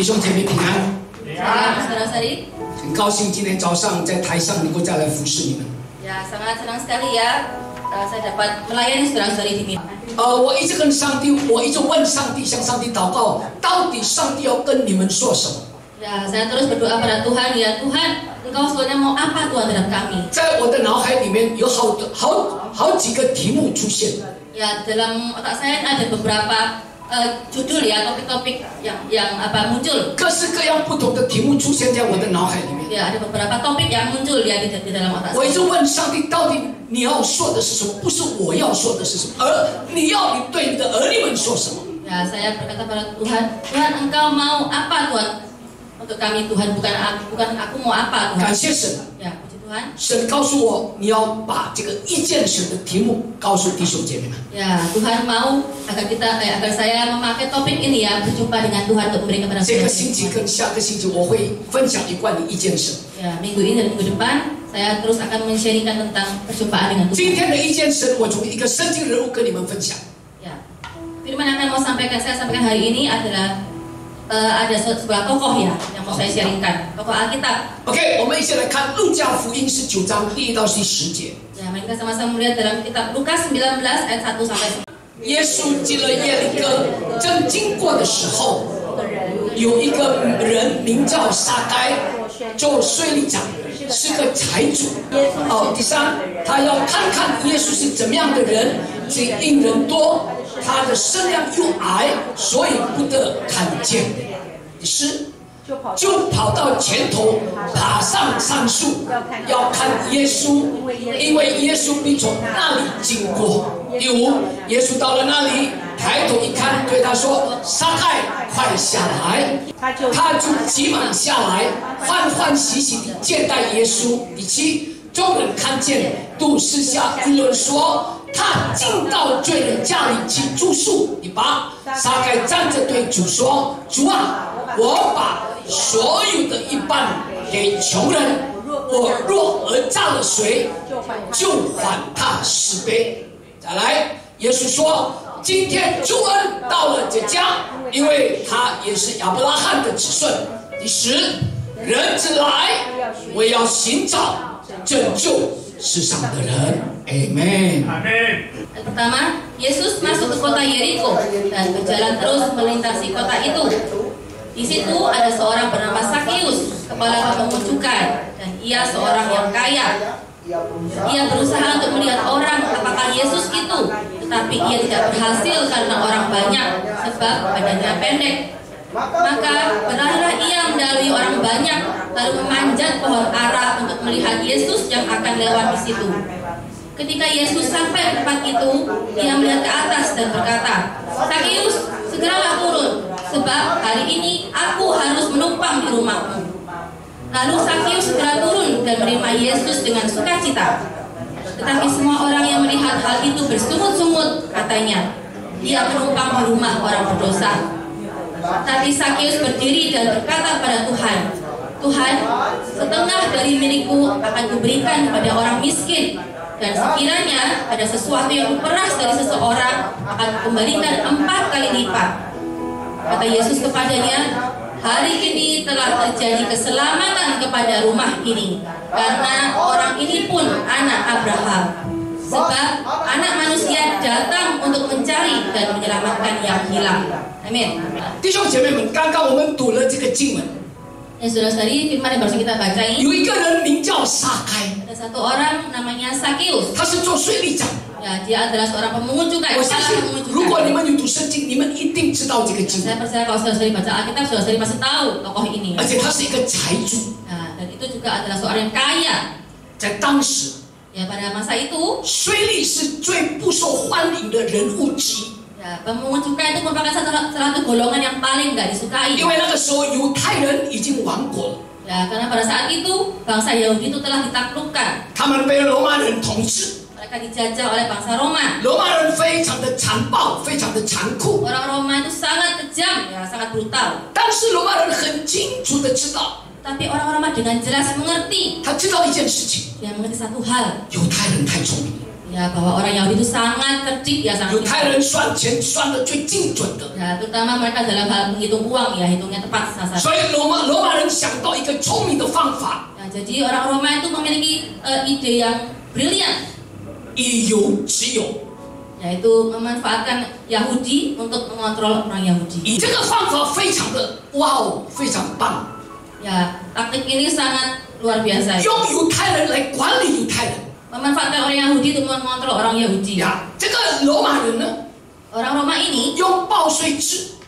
弟兄姐妹平安。 Saudara-saudari, 很高兴今天早上在台上能够再来服侍你们。 ya sangat senang sekali ya saya dapat melayani saudara-saudari di sini. 我一直跟上帝，我一直问上帝，向上帝祷告，到底上帝要跟你们说什么？ Ya, saya terus berdoa pada Tuhan, ya Tuhan, Engkau sebenarnya mau apa Tuhan terhadap kami? 在我的脑海里面有好几个题目出现。 Ya, dalam otak saya ada beberapa judul ya, topik-topik yang muncul. 各式各样不同的题目出现在我的脑海里面。 Ya, ada beberapa topik yang muncul ya di dalam otak 我一 saya. 直问上帝，到底你要说的是什么？不是我要说的是什么，而你对你的儿女们说什么？ Ya, saya berkata pada Tuhan, Tuhan Engkau mau apa Tuhan untuk kami Tuhan, bukan aku mau apa Tuhan. 感谢神， Ya, puji Tuhan. 神告诉我，你要把这个意见神的题目告诉弟兄姐妹们。 Ya, Tuhan mau agar saya memakai topik ini ya, berjumpa dengan Tuhan untuk memberikan kepada 这个 saya. 星期跟下个星期我会分享一贯的意见神。 Ya, minggu ini dan minggu depan saya terus akan men-sharingkan tentang perjumpaan dengan 今 Tuhan. 天的意见神，我从一个圣经人物跟你们分享。 Ya, firman yang akan saya sampaikan hari ini adalah ada sebuah tokoh ya yang mau saya sharingkan, tokoh Alkitab. OK， 我们一起来看路加福音19章第1到第10节。 Ya, mari kita sama-sama melihat dalam kitab Lukas 19 ayat 1 sampai 10. 耶稣进了耶利哥，正经过的时候，有一个人名叫撒该，做税吏长，是个财主。第三，他要看看耶稣是怎么样的人，这因人多，他的身量又矮，所以不得看见。第四，就跑到前头，爬上杉树，要看耶稣，因为耶稣必从那里经过。第五，耶稣到了那里，抬头一看，对他说：“撒该，快下来！”他就急忙下来，欢欢喜喜地接待耶稣。第七，众人看见，都私下议论说：“他进到罪人家里去住宿。”第八，撒该站着对主说：“主啊，我把所有的一半给穷人，我若讹诈了谁，就还他10倍。”再来，耶稣说：“今天救恩到了这家，因为他也是亚伯拉罕的子孙。”第10，人子来，我要寻找拯救世上的人。Amen。 Pertama, Yesus masuk ke kota Yeriko dan berjalan terus melintasi kota itu. Di situ ada seorang bernama Sakeus, kepala pemungut cukai, dan ia seorang yang kaya. Ia berusaha untuk melihat orang apakah Yesus itu, tetapi ia tidak berhasil karena orang banyak, sebab badannya pendek. Maka berlarilah ia mendahului orang banyak, lalu memanjat pohon ara untuk melihat Yesus yang akan lewat di situ. Ketika Yesus sampai ke tempat itu, ia melihat ke atas dan berkata, "Sakeus, segeralah turun, sebab hari ini aku harus menumpang di rumahmu." Lalu Sakeus segera turun dan menerima Yesus dengan sukacita. Tetapi semua orang yang melihat hal itu bersungut-sungut, katanya, "Dia menumpang di rumah orang berdosa." Tapi Sakeus berdiri dan berkata pada Tuhan, "Tuhan, setengah dari milikku akan kuberikan kepada orang miskin. Dan sekiranya ada sesuatu yang kuperas dari seseorang, akan kukembalikan 4 kali lipat." Kata Yesus kepadanya, "Hari ini telah terjadi keselamatan kepada rumah ini, karena orang ini pun anak Abraham. Sebab anak manusia datang untuk mencari dan menyelamatkan yang hilang." Amin. 弟兄姐妹们，刚刚我们读了这个经文， Saudara-saudari, firman yang baru kita baca ini, 有一个人名叫撒该， ada satu orang namanya Sakeus. 他是做税吏长。 Ya, dia adalah seorang pemungut cukai. 我相信 Kepala pemungut， 如果 cukai. 你们有读圣经，你们一定知道这个经文。 Saya percaya kalau saudara-saudari baca Alkitab, saudara-saudari pasti tahu tokoh ini. 而且他是一个财主， Nah, dan itu juga adalah seorang yang kaya. 在当时， Ya, pada masa itu, 税吏是最不受欢迎的人物之一， ya, pemungut cukai itu merupakan satu golongan yang paling nggak disukai. 因为那个时候犹太人已经亡国了， Ya, karena pada saat itu bangsa Yahudi itu telah ditaklukkan. 他们被罗马人统治。 Mereka dijajah oleh bangsa Roma. 罗马人非常的残暴，非常的残酷， Orang Roma itu sangat kejam, ya, sangat brutal. 但是罗马人很清楚的知道， Tapi orang Roma dengan jelas mengerti, 他知道一件事情： dia mengerti satu hal. 犹太人太聪明了， Ya, bahwa orang Yahudi itu sangat cerdik ya, sangat 犹太人算钱算得最精准的。 ya, terutama mereka dalam hal menghitung uang ya, hitungnya tepat sasaran. 所以罗马人想到一个聪明的方法， Ya, jadi orang Roma itu memiliki ide yang brilian, 以有止有。 yaitu memanfaatkan Yahudi untuk mengontrol orang Yahudi. 这个方法非常的哇哦，非常棒。 Ya, taktik ini sangat luar biasa. 用犹太人来管理犹太人。 Memanfaatkan orang Yahudi untuk mengontrol orang Yahudi. 呀，这个罗马人呢， Orang Roma ini, 用报税制，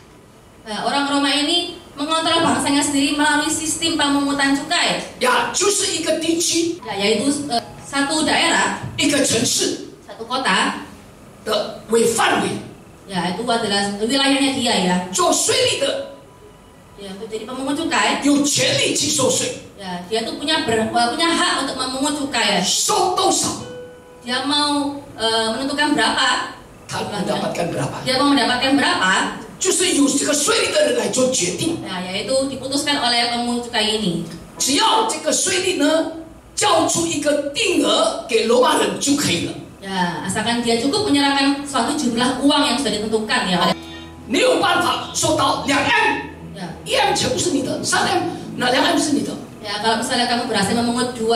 orang Roma ini mengontrol bangsanya sendiri melalui sistem pemungutan cukai. 呀，就是一个地区、 Ya, yaitu satu daerah, 一个城市 satu kota, 的为范围 ya itu adalah wilayahnya dia ya. 做税吏的 Ya, untuk jadi pemungut cukai, 有权利去收税， ya dia tuh punya hak untuk memungut cukai ya. 收多少 Dia mau menentukan berapa, 他mendapatkan berapa， dia mau mendapatkan berapa, 就是由这个税吏的人来做决定。 ya yaitu diputuskan oleh pemungut cukai ini. 只要这个税吏呢交出一个定额给罗马人就可以了。 Ya, asalkan dia cukup menyerahkan suatu jumlah uang yang sudah ditentukan ya. 你有办法收到2M， Ya. 1M 全部是你的，3M 那2M 是你的。 Ya, kalau misalnya kamu berhasil memungut 2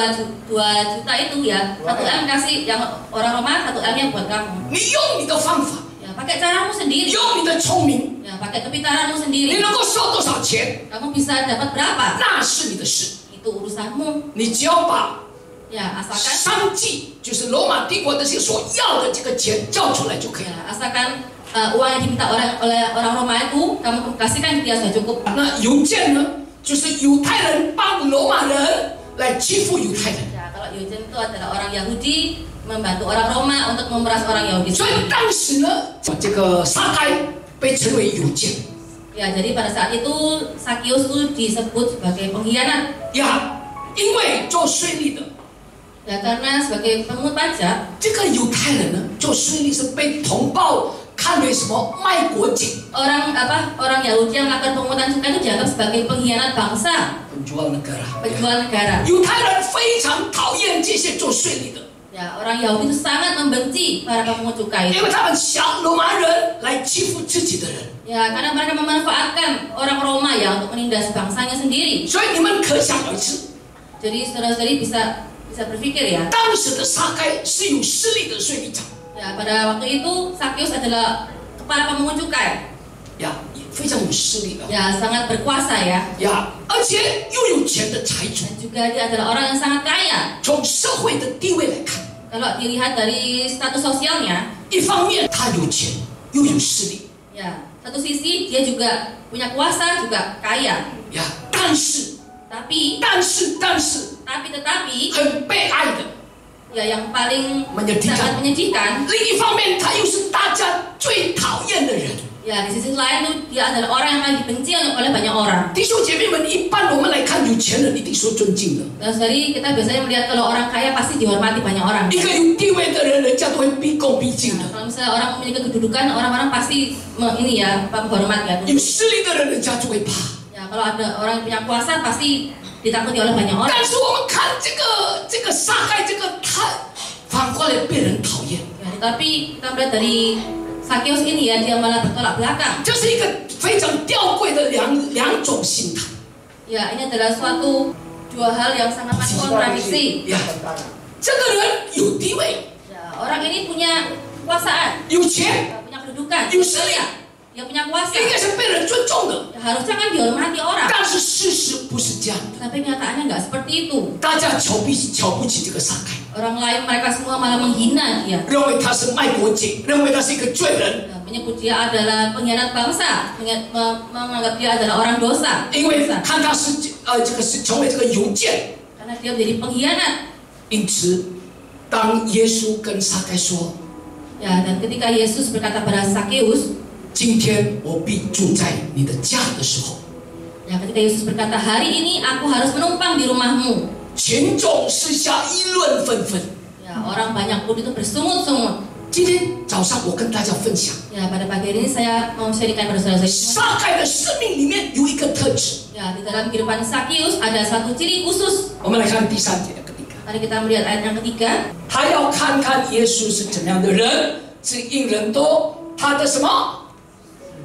juta itu ya, 1M kasih yang orang Roma, 1M-nya buat kamu. 你用你的方法， Ya, pakai caramu sendiri. 用你的聪明， Ya, pakai kepintaranmu 你 sendiri. 能够收多少钱， Kamu bisa dapat berapa? 那是你的事。 Itu urusanmu. 你只要把 Ya, asalkan 商计，就是罗马帝国的这个所要的这个钱交出来就可以了。 ya, asalkan uang yang diminta oleh orang Roma itu kamu kasihkan dia sudah cukup. 那邮件呢，就是犹太人帮罗马人来欺负犹太人， Ya, kalau Yujen itu adalah orang Yahudi membantu orang Roma untuk memeras orang Yahudi. 所以当时呢，这个撒该被称为邮件。 Ya, jadi pada saat itu Sakius itu disebut sebagai pengkhianat. 呀，因为做税吏的 Ya, karena sebagai pemungut pajak, 这个犹太人呢，做税吏是被同胞看为什么卖国贼、 orang Yahudi yang melakukan pemungutan cukai itu dianggap sebagai pengkhianat bangsa, penjual negara。 penjual negara. 犹太人非常讨厌这些做税吏的， Ya, orang Yahudi itu sangat membenci para pemungut cukai 因 itu. 为他们想罗马人来欺负自己的人。 Ya, karena mereka memanfaatkan orang Roma ya untuk menindas bangsanya sendiri. 所以你们可想而知， Jadi saudara-saudari bisa berpikir ya. 当时的撒该是有势力的税吏长， Ya, pada waktu itu Sakius adalah kepala pemungut cukai. 呀，也非常有势力的， Ya, sangat berkuasa ya. 呀，而且又有钱的财主。 Dan juga dia adalah orang yang sangat kaya. 从社会的地位来看， Kalau dilihat dari status sosialnya, 一方面他有钱又有势力， ya, satu sisi dia juga punya kuasa, juga kaya. 呀，但是 Tetapi 很被爱的。 ya yang paling Menyedihkan. sangat menyedihkan, 另一方面，他又是大家最讨厌的人。 ya di sisi lain tuh dia adalah orang yang paling dibenci oleh banyak orang. 弟兄姐妹们，一般我们来看有钱人，一定说尊敬的。 Terus dari kita biasanya melihat kalau orang kaya pasti dihormati banyak orang. 一个有地位的人，人家都会毕恭毕敬的； Kalau misalnya orang memiliki kedudukan, orang-orang pasti menghormat ya. 有势力的人，人家就会怕。 Ya, kalau ada orang yang punya kuasa pasti ditakuti oleh banyak orang. 但是我们看这个撒该，这个他反过来被人讨厌， Ya, tapi kita melihat dari Sakius ini ya, dia malah bertolak belakang. 这是一个非常吊诡的两种心态。 Ya, ini adalah dua hal yang sangat kontradiksi. 呀，这个人有地位， Ya, orang ini punya kekuasaan, 有钱， punya kedudukan, 有实力， dia punya kuasa. 应该是被人尊重的。 Ya, harusnya kan dihormati orang. 但是事实不是这样的， Tapi kenyataannya nggak seperti itu. 大家瞧不起这个撒该， Orang lain mereka semua malah menghina dia. 认为他是卖国贼，认为他是一个罪人， Ya, menyebut dia adalah pengkhianat bangsa, menganggap dia adalah orang dosa. 因为看他是这个是成为这个邮件。 Karena dia menjadi pengkhianat. 因此，当耶稣跟撒该说 Ya, dan ketika Yesus berkata pada Sakius, 今天我必住在你的家的时候， ya ketika Yesus berkata hari ini aku harus menumpang di rumahmu. 群众私下议论纷纷。 Ya, orang banyak pun itu bersungut-sungut. 今天早上我跟大家分享， Ya, pada pagi ini saya mau sharingkan pada saudara-saudari semua. 撒该的生命里面有一个特质。 Ya, di dalam kehidupan Sakius ada satu ciri khusus. 我们来看第3节的第一个， Mari kita melihat ayat yang ketiga. 他要看看耶稣是怎么样的人，是因人多，他的什么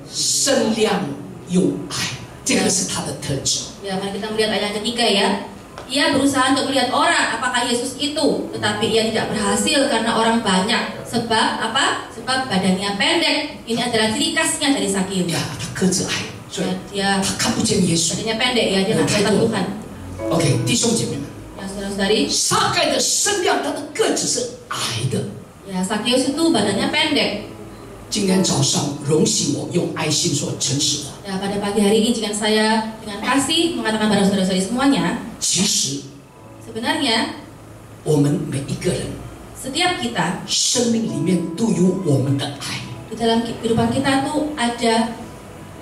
身量有爱，这个是他的特质。 Ya, mari kita melihat ayat yang ketiga ya. Ia berusaha untuk melihat orang apakah Yesus itu, tetapi ia tidak berhasil karena orang banyak. Sebab apa? Sebab badannya pendek. Ini adalah ciri khasnya dari Sakeus. 呀，他个子矮，所以 Dia 他看不见耶稣。 badannya pendek ya, dia nggak kelihatan Tuhan. OK， 弟兄姐妹们， Ya, saudara-saudari, 撒该的身量，他的个子是矮的。 ya Sakeus itu badannya pendek. 今天早上荣幸我用爱心说诚实话。 Ya, pada pagi hari ini jika saya dengan kasih mengatakan pada saudara-saudari semuanya, 其实 sebenarnya 我们每一个人 setiap kita 生命里面都有我们的爱。 di dalam kehidupan kita tuh ada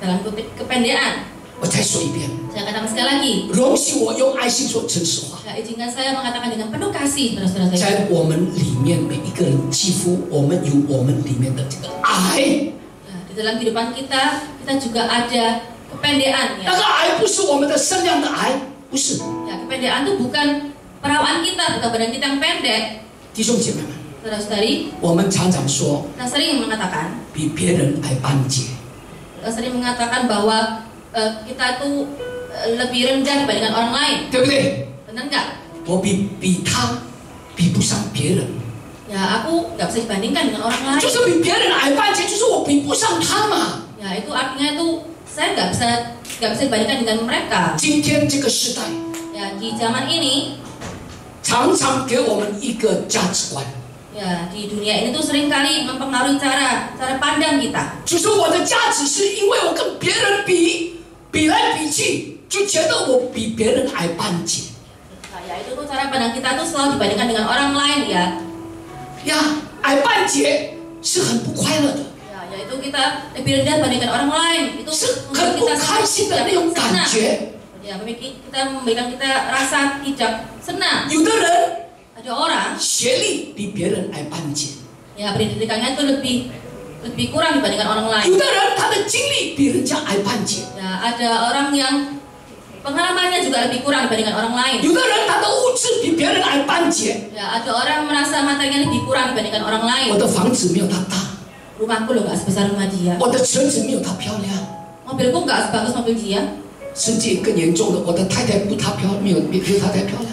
dalam kutip kependekan. 我再说一遍， Saya katakan sekali lagi. 荣幸我用爱心说诚实话。 Ya, izinkan saya mengatakan dengan penuh kasih pada saudara-saudari. 在我们里面每一个人，几乎我们有我们里面的这个爱。 Ya, di dalam kehidupan kita juga ada kependekan. 那 Ya. 个爱不是我们的身量的爱，不是。 Ya, kependekan itu bukan perawan kita, bukan badan kita yang pendek. 弟兄姐妹们， Saudara-saudari, 我们常常说 kita sering mengatakan, 比别人还半截， kita sering mengatakan bahwa kita itu lebih rendah dibandingkan orang lain. 对不对？ Benar nggak? 我比他比不上别人， Ya, aku nggak bisa dibandingkan dengan orang lain. 就是比别人矮半截，就是我比不上他嘛。 Ya, itu artinya itu saya nggak bisa dibandingkan dengan mereka. 今天这个时代 Ya, di zaman ini, 常常给我们一个价值观， ya di dunia ini tuh seringkali mempengaruhi cara pandang kita. 就是我的价值是因为我跟别人比来比去，就觉得我比别人矮半截。 Nah, ya itu tuh cara pandang kita tuh selalu dibandingkan dengan orang lain ya. 呀，矮半截是很不快乐的， Ya, yaitu kita lebih rendah dibandingkan orang lain. Itu 是很不开心的那种感觉。 Ya, memberikan kita rasa tidak senang. 有的人 Ada orang 学历比别人矮半截， ya pendidikannya itu lebih kurang dibandingkan orang lain. 有的人他的经历比人家矮半截， Ya, ada orang yang pengalamannya juga lebih kurang dibandingkan orang lain. 有的人他的物质比别人矮半截。 Ya, ada orang merasa materinya lebih kurang dibandingkan orang lain. 我的房子没有他大， Rumahku loh nggak sebesar rumah dia. 我的车子没有他漂亮， Mobilku nggak sebagus mobil dia. 甚至更严重的，我的太太不他漂，没有他太漂亮。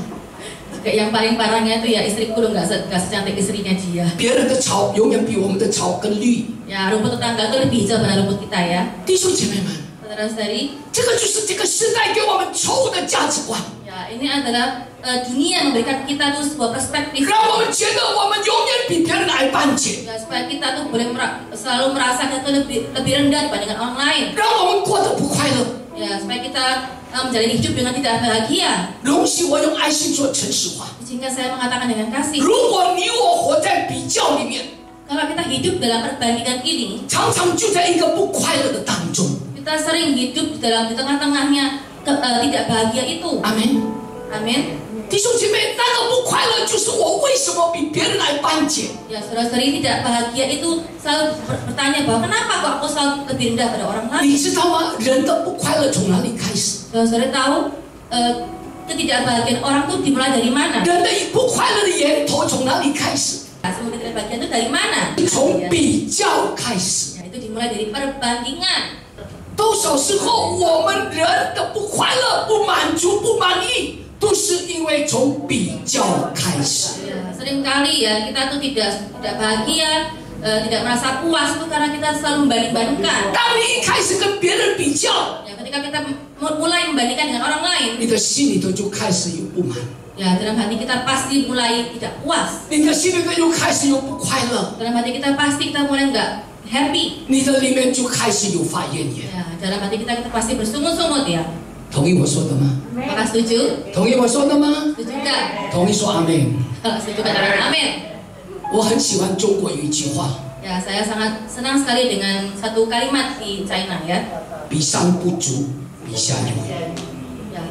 Kayak yang paling parahnya itu ya istriku loh nggak secantik istrinya dia. 别人的草永远比我们的草更绿。 Ya, rumput tetangga itu lebih hijau daripada rumput kita ya. 弟兄姐妹们， Saudara-saudari, 这个就是这个时代给我们错误的价值观， ya ini adalah dunia memberikan kita tuh sebuah perspektif. 让我们觉得我们永远比别人矮半截， Ya, supaya kita tuh boleh selalu merasa kita lebih rendah dibandingkan orang lain. 让我们过得不快乐。 Ya, supaya kita menjalani hidup dengan tidak bahagia. 容许我用爱心说诚实话。 Sehingga saya mengatakan dengan kasih, 如果你我活在比较里面， kalau kita hidup dalam perbandingan ini, 常常就在一个不快乐的当中。 kita sering hidup di tengah-tengahnya tidak bahagia itu. 阿门。 Amin. 弟兄姐妹，那个不快乐就是我为什么比别人矮半截？ Ya, saudara-saudari tidak bahagia itu selalu bertanya bahwa kenapa kok aku selalu lebih rendah pada orang lain. 你知道吗？人的不快乐从哪里开始？ Saudara tahu ketidakbahagiaan orang tuh dimulai dari mana? 人的不快乐的源头从哪里开始？ Sumber ketidakbahagiaan itu dari mana? 从比较开始。 Ya, itu dimulai dari perbandingan. 多少时候我们人的不快乐、不满足、不满意，都是因为从比较开始。 Ya, seringkali ya kita tuh tidak bahagia, tidak merasa puas itu karena kita selalu membanding-bandingkan. 当你一开始跟别人比较， Ya, ketika kita mulai membandingkan dengan orang lain, 你的心里头就开始有不满， ya dalam hati kita pasti mulai tidak puas. 你的心里头又开始有不快乐， Dalam hati kita pasti kita mulai nggak happy. 你的里面就开始有发怨言。 Ya, dalam hati kita pasti bersungut-sungut ya. 同意我说的吗？ Apakah setuju? 同意我说的吗？ Setuju nggak? 同意说阿门。 Setuju katakan amin. 我很喜欢中国有一句话： Ya, saya sangat senang sekali dengan satu kalimat di China ya. 比上不足，比下有余。 Ya,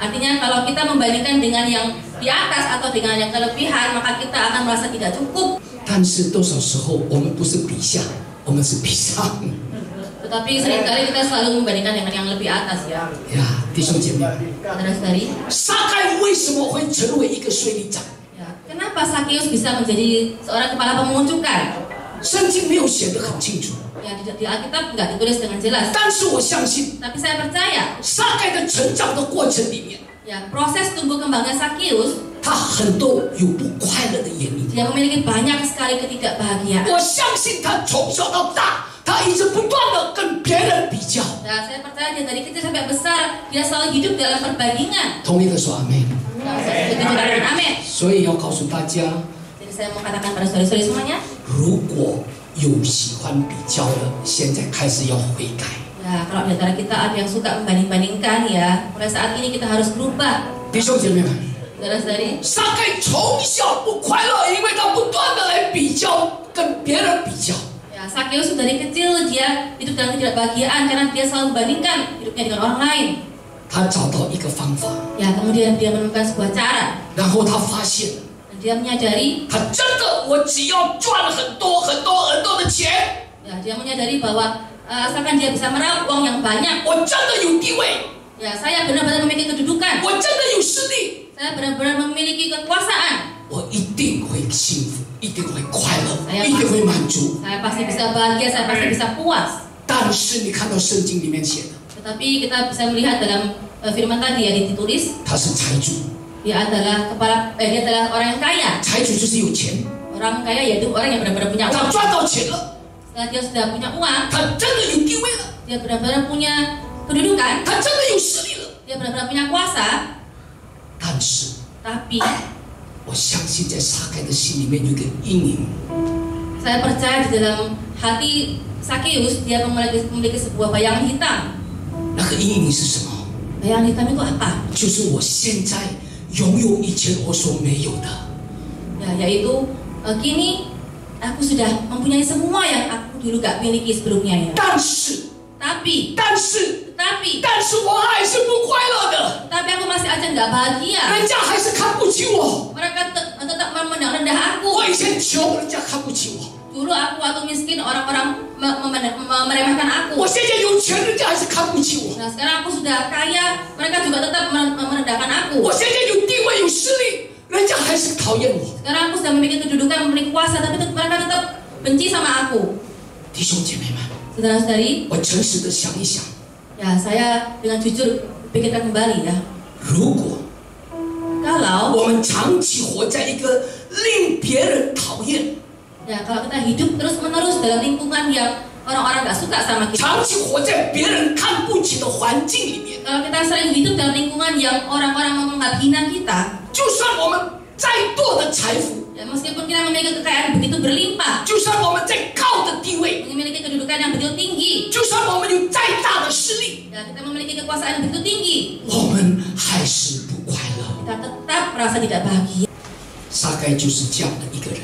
artinya kalau kita membandingkan dengan yang di atas atau dengan yang kelebihan, maka kita akan merasa tidak cukup. 但是多少时候我们不是比下，我们是比上。Tetapi seringkali kita selalu membandingkan dengan yang lebih atas ya. 呀，弟兄姐妹， Saudara-saudari, 撒该为什么会成为一个税吏长？ ya, kenapa Sakeus bisa menjadi seorang kepala pemungut cukai? 圣经没有写得很清楚， Ya, di Alkitab nggak ditulis dengan jelas. 但是我相信， Tapi saya percaya, 撒该的成长的过程里面， ya proses tumbuh kembangnya Sakeus, 他很多有不快乐的言语。 dia memiliki banyak sekali ketidakbahagiaan. 我相信他从小到大，他一直不断的跟别人比较。 Nah, saya percaya dia dari kecil sampai besar, dia selalu hidup dalam perbandingan. 同意的说阿妹。 Amin. 所以要告诉大家， Jadi saya mau katakan pada saudara-saudari semuanya, 如果有喜欢比较的，现在开始要悔改。 ya kalau di antara kita ada yang suka membanding-bandingkan ya, mulai saat ini kita harus berubah. 弟兄姐妹们， Saudara-saudari, 撒该从小不快乐，因为他不断的来比较，跟别人比较。 ya Sakeus dari kecil dia hidup dalam ketidakbahagiaan karena dia selalu membandingkan hidupnya dengan orang lain. 他找到一个方法， Ya, kemudian dia menemukan sebuah cara 然后他发现， dan dia menyadari, 他真的，我只要赚很多很多很多的钱， ya dia menyadari bahwa asalkan dia bisa meraup uang yang banyak, 我真的有地位， ya saya benar-benar memiliki kedudukan, 我真的有势力， saya benar-benar memiliki kekuasaan, 我一定会幸福，一定会快乐， saya 一定会满足。 pasti bisa bahagia, saya pasti bisa puas. 但是你看到圣经里面写的， Tetapi kita bisa melihat dalam firman tadi ya ditulis, 他是财主， dia adalah orang yang kaya. 财主就是有钱， Orang kaya yaitu orang yang benar-benar punya 他 uang. 赚到钱了， Setelah dia sudah punya uang, 他真的有地位了， dia benar-benar punya kedudukan, 他真的有势力了。 dia benar-benar punya kuasa. 但是 Tapi 我相信在撒该的心里面有一个阴影， saya percaya di dalam hati Sakeus dia memiliki sebuah bayangan hitam. 那个阴影是什么？ Bayangan hitam itu apa? 就是我现在拥有以前我所没有的。 Ya, yaitu kini aku sudah mempunyai semua yang aku dulu gak miliki sebelumnya ya. 但是 Tapi 我还是不快乐的， aku masih aja nggak bahagia. 人家还是看不起我。 Mereka tetap memandang rendah aku. 我以前穷，人家看不起我； Dulu aku waktu miskin orang-orang meremehkan aku. 我现在有钱，人家还是看不起我； Nah sekarang aku sudah kaya, mereka juga tetap merendahkan aku. 我现在有地位、有势力，人家还是讨厌我。 Sekarang aku sudah memiliki kedudukan, memiliki kuasa, tapi mereka tetap benci sama aku. 弟兄姐妹们， Saudara-saudari, 我诚实的想一想， ya saya dengan jujur pikirkan kembali ya. 如果 Kalau 我们长期活在一个令别人讨厌、 ya kalau kita hidup terus-menerus dalam lingkungan yang orang-orang gak suka sama kita, 长期活在别人看不起的环境里面， kalau kita sering hidup dalam lingkungan yang orang-orang menghina kita, 就算我们再多的财富， ya meskipun kita memiliki kekayaan begitu berlimpah, 就算我们再高的地位， memiliki kedudukan yang begitu tinggi, 就算我们有再大的势力， ya kita memiliki kekuasaan yang begitu tinggi, 我们还是不快乐。 kita tetap merasa tidak bahagia. 撒该就是这样的一个人，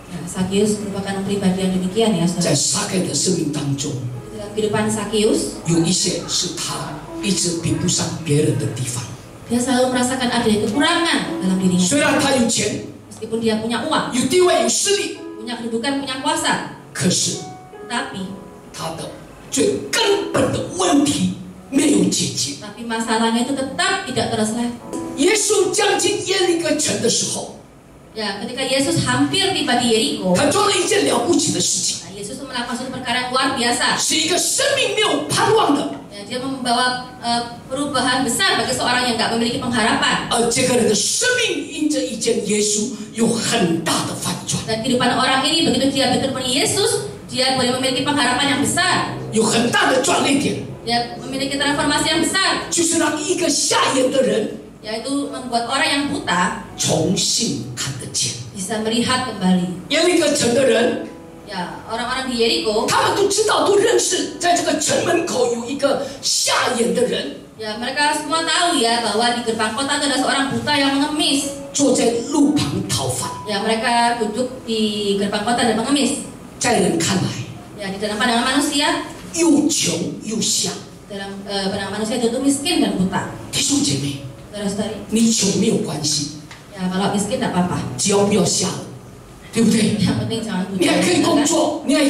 Ya, Sakeus merupakan pribadi yang demikian ya, 在 saudara. 撒该的生命当中， Di dalam kehidupan Sakeus, 有一些是他一直比不上别人的地方。 dia selalu merasakan ada kekurangan dalam dirinya. 虽然他有钱、 Meskipun dia punya uang, 有地位、有势力， punya kedudukan, punya kuasa, 可是 tapi 他的最根本的问题没有解决。 masalahnya itu tetap tidak terselesaikan. 耶稣将近耶利哥城的时候， Ya, ketika Yesus hampir tiba di Yeriko, 他做了一件了不起的事情， Yesus melakukan suatu perkara yang luar biasa. 是一个生命没有盼望的， Ya, dia membawa perubahan besar bagi seorang yang tidak memiliki pengharapan. 而这个人的生命因着遇见耶稣有很大的反转， Dan kehidupan orang ini begitu dia bertemu Yesus, dia boleh memiliki pengharapan yang besar. 有很大的转捩点， Dia memiliki transformasi yang besar, 就是让一个瞎眼的人 yaitu membuat orang yang buta 重新看得见。 bisa melihat kembali. 耶利哥城的人， Ya, orang-orang di Yeriko, 他们都知道，都认识，在这个城门口有一个瞎眼的人， ya mereka semua tahu ya bahwa di gerbang kota itu ada seorang buta yang mengemis. 坐在路旁讨饭。 Ya, mereka duduk di gerbang kota dan mengemis. 在人看来， Ya, di dalam pandangan manusia, 又穷又瞎。 dalam pandangan manusia itu miskin dan buta. 弟兄姐妹， Saudara-saudari, 你穷没有关系， ya kalau miskin tidak apa-apa, 只要不要瞎了。对不对？ Yang penting jangan 你还可以工作，你还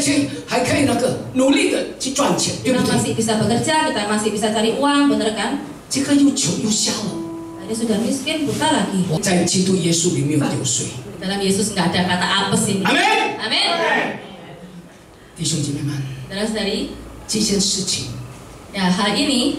可以努力的去赚钱，对 Kita 不对？ masih bisa bekerja, kita masih bisa cari uang, bener kan? 这个又穷又瞎了， Dia sudah miskin, buta lagi. 在基督耶稣里没有流水。 Dalam Yesus nggak ada kata apes ini. 阿门。 Amin. 弟兄姐妹们， Saudara-saudari, 这件事情， ya hal ini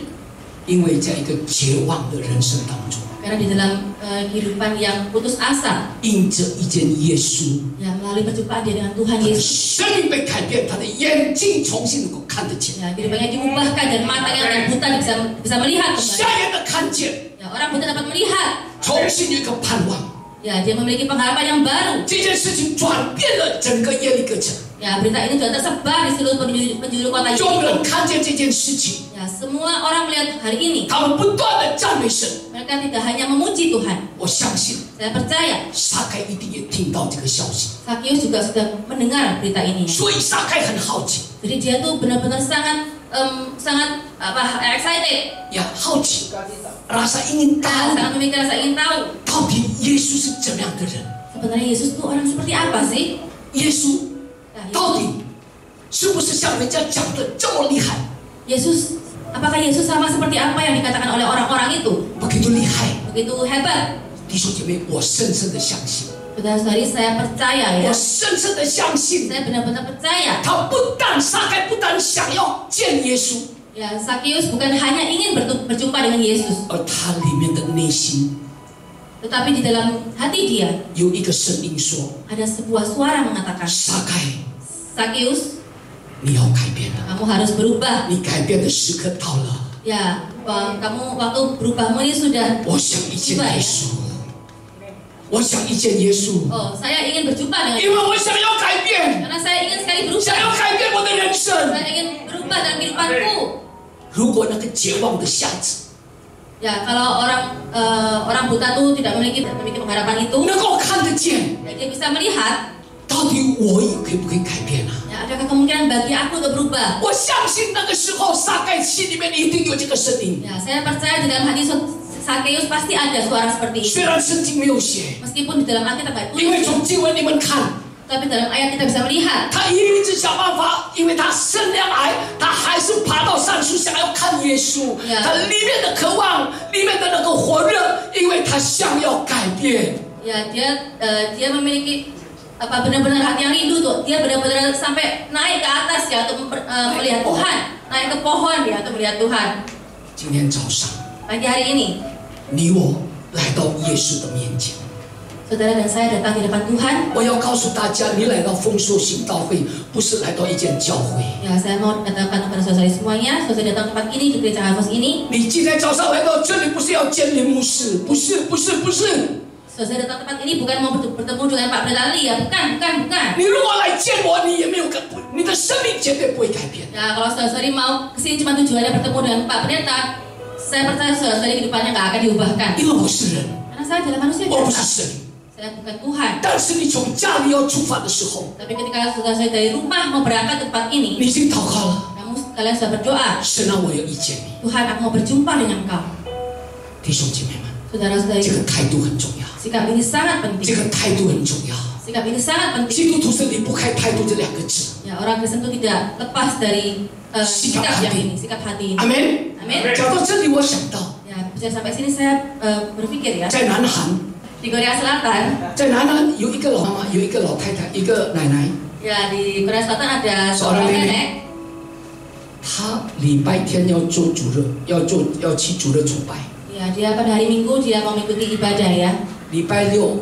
因为在一个绝望的人生当中， karena di dalam kehidupan yang putus asa, 因着一件耶稣， ya melalui perjumpaan dia dengan Tuhan 他的 Yesus, 生命被改变，他的眼睛重新能够看得见， ya kehidupannya diubahkan dan matanya yang buta bisa melihat kembali. 瞎眼的看见， Ya, orang buta dapat melihat. 重新有一个盼望。 Ya, dia memiliki pengharapan yang baru. 这件事情转变了整个耶利哥城， Ya, berita ini sudah tersebar di seluruh penjuru kota 众 Yeriko. 人看见这件事情， Ya, semua orang melihat hari ini. 他们不断的赞美神。 Mereka tidak hanya memuji Tuhan. 我相信 Saya percaya 撒该一定也听到这个消息， Sakius juga sudah mendengar berita ini. 所以撒该很好奇 Jadi dia tuh benar-benar sangat excited. 呀，好奇，rasa ingin tahu Sangat memiliki rasa ingin tahu 到底耶稣是怎么样的人， sebenarnya Yesus itu orang seperti apa sih? 耶稣 Nah, 到底是不是像人家讲的这么厉害， Yesus, apakah Yesus sama seperti apa yang dikatakan oleh orang-orang itu? begitu厉害？ Begitu hebat. 弟兄姐妹，我深深的相信， Saudara-saudari, saya percaya 我 ya. 深深的相信， Saya benar-benar percaya. 他撒该不但想要见耶稣， Ya, Sakius bukan hanya ingin berjumpa dengan Yesus, 而他里面的内心 tetapi di dalam hati dia 有一个声音说 ada sebuah suara mengatakan, 撒该， Sakius, 你要改变了， kamu harus berubah. 你改变的时刻到了。 Ya, kamu waktu berubahmu ini sudah 我想遇见 tiba 耶 ya. 稣，我想遇见耶稣， Oh, saya ingin berjumpa dengan 因为我想要改变， karena saya ingin sekali 想要 berubah. 改变我的人生。 Saya ingin berubah dalam kehidupanku. 如果那个绝望的瞎子 Ya, kalau orang buta tuh tidak memiliki pengharapan itu, 能够看得见， ya, dia bisa melihat, 到底我也可不可以改变啊？ ya, adakah kemungkinan bagi aku untuk berubah? 我相信那个时候撒该心里面一定有这个声音， Ya, saya percaya di dalam hati Sakeus pasti ada suara seperti 虽 itu. 然圣经没有写， Meskipun di dalam Alkitab tidak 因为 tulis, 从经文你们看， tapi dalam ayat kita bisa melihat. 他一直想办法，因为他生了癌，他还是爬到上树想要看耶稣， Yeah. 他里面的渴望，里面的那个火热，因为他想要改变。 Ya, dia memiliki benar-benar hati yang rindu tuh. Dia benar-benar sampai naik ke atas ya untuk melihat Tuhan, naik ke pohon ya untuk melihat Tuhan. 今天早上， Pagi hari ini, 你我来到耶稣的面前。 saudara dan saya datang di depan Tuhan. 我要告诉大家，你来到丰硕行道会，不是来到一间教会。 Ya, saya mau katakan kepada saudara semuanya, saudara datang tempat ini di gereja Harvest ini. 你今天早上来到这里，不是要见林牧师，不是。 Saudara datang tempat ini bukan mau bertemu dengan Pak Belali ya, bukan. 你如果来见我，你也没有你的生命绝对不会改变。 Ya, kalau saudara mau kesini cuma tujuannya bertemu dengan Pak Pendeta, saya percaya saudara kehidupannya nggak akan diubahkan. 因为我是人， Karena saya adalah manusia 我不是 biasa. 神。 Saya bukan Tuhan. 但是你从家里要出发的时候， Tapi ketika saudara saya dari rumah mau berangkat ke tempat 你 ini, 已经祷告了， kalian sudah berdoa, 神让我有意见你。 Tuhan, aku mau berjumpa dengan Engkau. 弟兄姐妹们， Saudara-saudari, 这个态度很重要， sikap ini sangat 这 penting. 个态度很重要。 Sikap ini sangat penting. 基督徒是离不开态度这两个字。 Ya, orang Kristen itu tidak lepas dari sikap yang ini, sikap hati ini. 阿门。 Amin. 讲到这里，我想到， Ya, bicara sampai sini saya berpikir ya, 在南韩， di Korea Selatan, 在南韩有一个老妈妈，有一个老太太，一个奶奶， ya di Korea Selatan ada seorang nenek. 她礼拜天要做主日，要去主日崇拜。 Ya, dia pada hari Minggu dia mau mengikuti ibadah ya. 礼拜六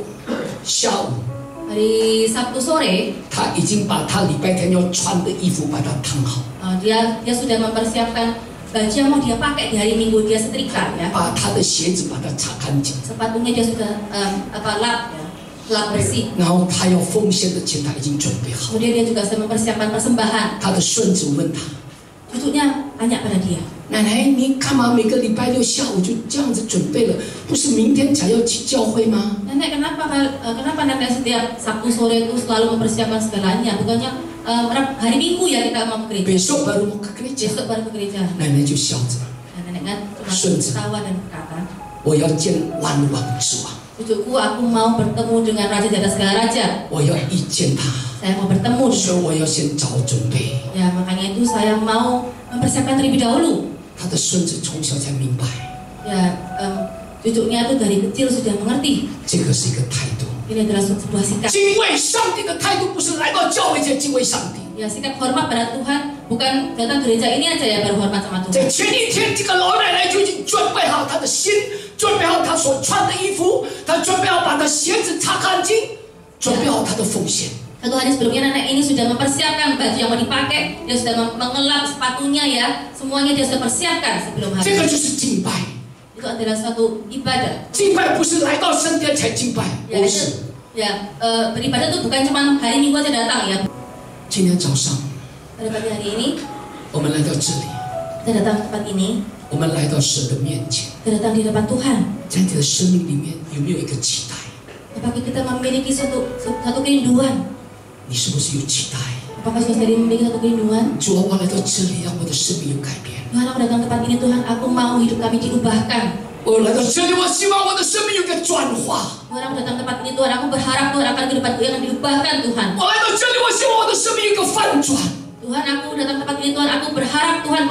下午， Hari Sabtu sore, 她已经把她礼拜天要穿的衣服把它烫好， dia sudah mempersiapkan baju yang mau dia pakai di hari Minggu, dia setrika ya. 把她的鞋子把它擦干净， Sepatunya dia sudah lap bersih. 然后她要奉献的钱她已经准备好。 Kemudian dia juga sedang mempersiapkan persembahan. 她的孙子问她 Cucunya tanya pada dia, 奶奶，你干嘛每个礼拜六下午就这样子准备了？不是明天才要去教会吗？ Nenek, kenapa nenek setiap Sabtu sore itu selalu mempersiapkan segalanya? Bukannya hari Minggu ya kita mau ke gereja? Besok baru mau ke gereja。 Besok baru ke gereja. 奶奶就笑着， Nenek kan cuma 孙子， ketawa dan berkata, 我要见万王之王。Cucuku, aku mau bertemu dengan raja di atas segala raja. 我要遇见他， Saya mau bertemu. 所以我要先早准备。 Ya, makanya itu saya mau mempersiapkan terlebih dahulu. 他的孙子从小才明白， Ya, cucunya itu dari kecil sudah mengerti. 这个是一个态度。 Ini adalah sebuah sikap. 敬畏上帝的态度不是来到教会才敬畏上帝。 Ya, sikap hormat pada Tuhan bukan datang gereja ini aja ya baru hormat sama 在 Tuhan. 前一天，这个老奶奶就已经准备好她的心，准备好她所穿的衣服，她准备好把她鞋子擦干净，准备好她的奉献。 Satu hari sebelumnya nenek ini sudah mempersiapkan baju yang mau dipakai, dia sudah mengelap sepatunya ya, semuanya dia sudah persiapkan sebelum 这个 hari. 就是敬拜。 Itu adalah suatu ibadah. 敬拜不是来到圣殿才敬拜， Ya, 不是。 beribadah itu bukan cuma hari Minggu aja datang ya. 今天早上 Pada pagi hari ini 我们来到这里， kita datang ke tempat ini, 我们来到神的面前， kita datang di depan Tuhan. 在你的生命里面有没有一个期待？ Apakah kita memiliki satu kerinduan? 你是不是有期待？ Apakah saudari memiliki satu kerinduan? 主啊，我来到这里，让我的生命有改变。 Tuhan, aku datang ke tempat ini, Tuhan, aku mau hidup kami diubahkan. 我来到这里，我希望我的生命有个转化。 Tuhan, aku datang ke tempat ini, Tuhan, aku berharap Tuhan akan kehidupanku yang diubahkan, Tuhan. 我来到这里，我希望我的生命有个翻转。 Tuhan, aku datang ke tempat ini, Tuhan, aku berharap Tuhan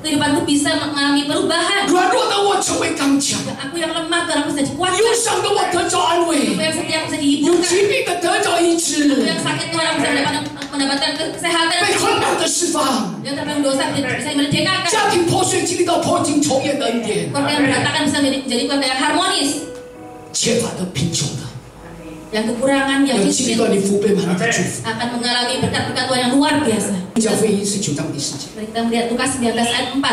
kehidupanku bisa mengalami perubahan. 软弱的我成为刚强， Aku yang lemah, Tuhan, aku bisa dikuatkan. 忧伤的我得着安慰， Aku yang sedih, aku bisa 有 dihiburkan. 疾病的得着医 Aku 治， yang sakit, Tuhan, aku bisa mendapatkan kesehatan. 被捆绑的释放， Yang terpelung dosa bisa dimerdekakan. 家庭破碎经历到破镜重圆的恩典， Keluarga yang berantakan bisa menjadi keluarga yang harmonis. 缺乏的贫穷的， Yang kekurangan, yang 要经历 miskin 到你福杯满的祝福。 akan mengalami berkat-berkat Tuhan yang luar biasa. 教会一19章第10节， Mari kita melihat Lukas 19 ayat 4.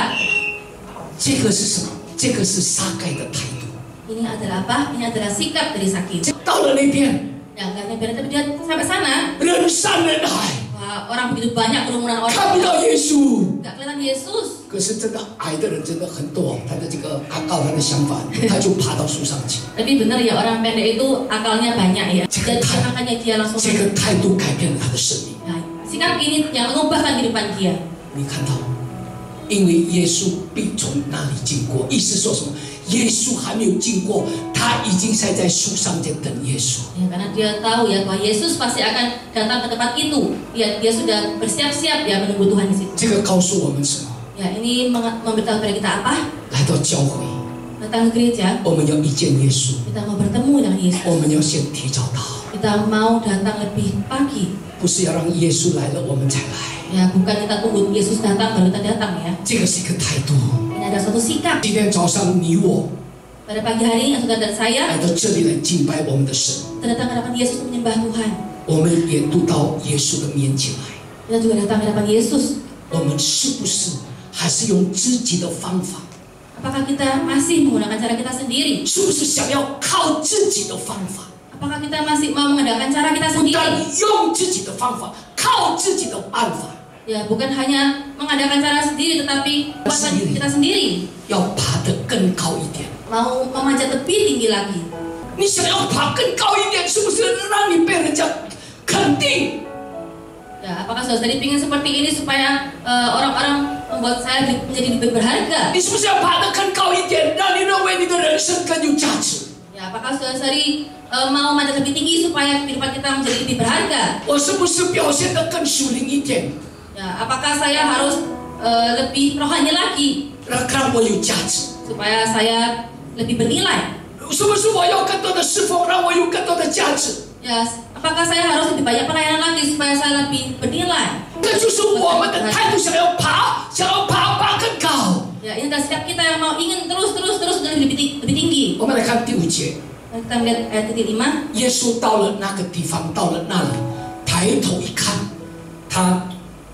这个是什么？这个是撒该的态度。 Ini adalah apa? Ini adalah sikap dari Sakius. 到了那边， Ya, enggak nyampe, tapi dia sampai sana. 人山人海， Wah, orang begitu banyak, kerumunan 看不 orang. 到耶稣。 Enggak kelihatan Yesus. 可是真的矮的人真的很多，他的这个阿告他的想法，他就爬到树上去。 Tapi benar ya, orang pendek itu akalnya banyak ya. Dan makanya dia langsung. 这个态度改变了他的生命。 Nah, sikap ini yang mengubahkan kehidupan dia. 你看到，因为耶稣必从那里经过，意思说什么？耶稣还没有经过，他已经在树上在等耶稣。 Ya, karena dia tahu ya bahwa Yesus pasti akan datang ke tempat itu. Dia sudah bersiap-siap ya menunggu Tuhan di situ. 这个告诉我们什么？ Ya, ini memberitahu kepada kita apa? 来到教会， Datang ke gereja, 我们要遇见耶稣， kita mau bertemu dengan Yesus. 我们要先提早到， Kita mau datang lebih pagi. 不是要让耶稣来了我们才来。 Ya, bukan kita tunggu Yesus datang baru kita datang ya. 这个是一个态度。 Ini ada suatu sikap. 今天早上你我 Pada pagi hari yang saudara dan saya 来到这里来敬拜我们的神， kita datang ke hadapan Yesus menyembah Tuhan. 我们也都到耶稣的面前来。 Kita juga datang ke hadapan Yesus. 我们是不是还是用自己的方法？ Apakah kita masih menggunakan cara kita sendiri? 是不是想要靠自己的方法？ Apakah kita masih mau mengadakan cara kita 不但 sendiri? 用自己的方法，靠自己的办法， Ya, bukan hanya mengadakan cara sendiri, tetapi kekuatan kita sendiri. 要爬得更高一点。 Mau memanjat lebih tinggi lagi. 你想要爬更高一点，是不是让你被人家肯定？ Ya, apakah saudara ingin seperti ini supaya orang-orang membuat saya menjadi lebih berharga? 你是不是要爬得更高一点，让你认为你的人生更有价值？ Ya, apakah saudari mau manjat lebih tinggi supaya kehidupan kita menjadi lebih berharga? 我是不是表现得更属灵一点， Ya, apakah saya harus lebih rohani lagi 让我有价值？ supaya saya lebih bernilai? 是不是我要更多的侍奉，让我有更多的价值？ Ya, apakah saya harus lebih banyak pelayanan lagi supaya saya lebih bernilai? 这就是我们的态度，想要爬更高。 Ya, ini adalah sikap kita yang mau ingin terus lebih tinggi. 我们来看第5节， Kita melihat ayat ke-5. 耶稣到了那个地方，到了那里，抬头一看，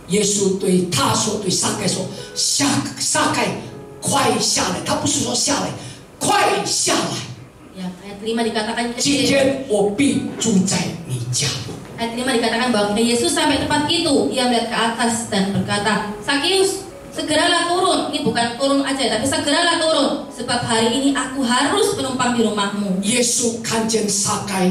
耶稣对他说，对撒该说：“撒该，快下来！”他不是说下来，快下来！ Ya, ayat 5 dikatakan 今天我必住在你家里。 Ayat 5 dikatakan bahwa Yesus sampai tempat itu, ia melihat ke atas dan berkata, Sakius, segeralah turun. Ini bukan turun aja, tapi segeralah turun, sebab hari ini aku harus menumpang di rumahmu. 耶稣看见撒该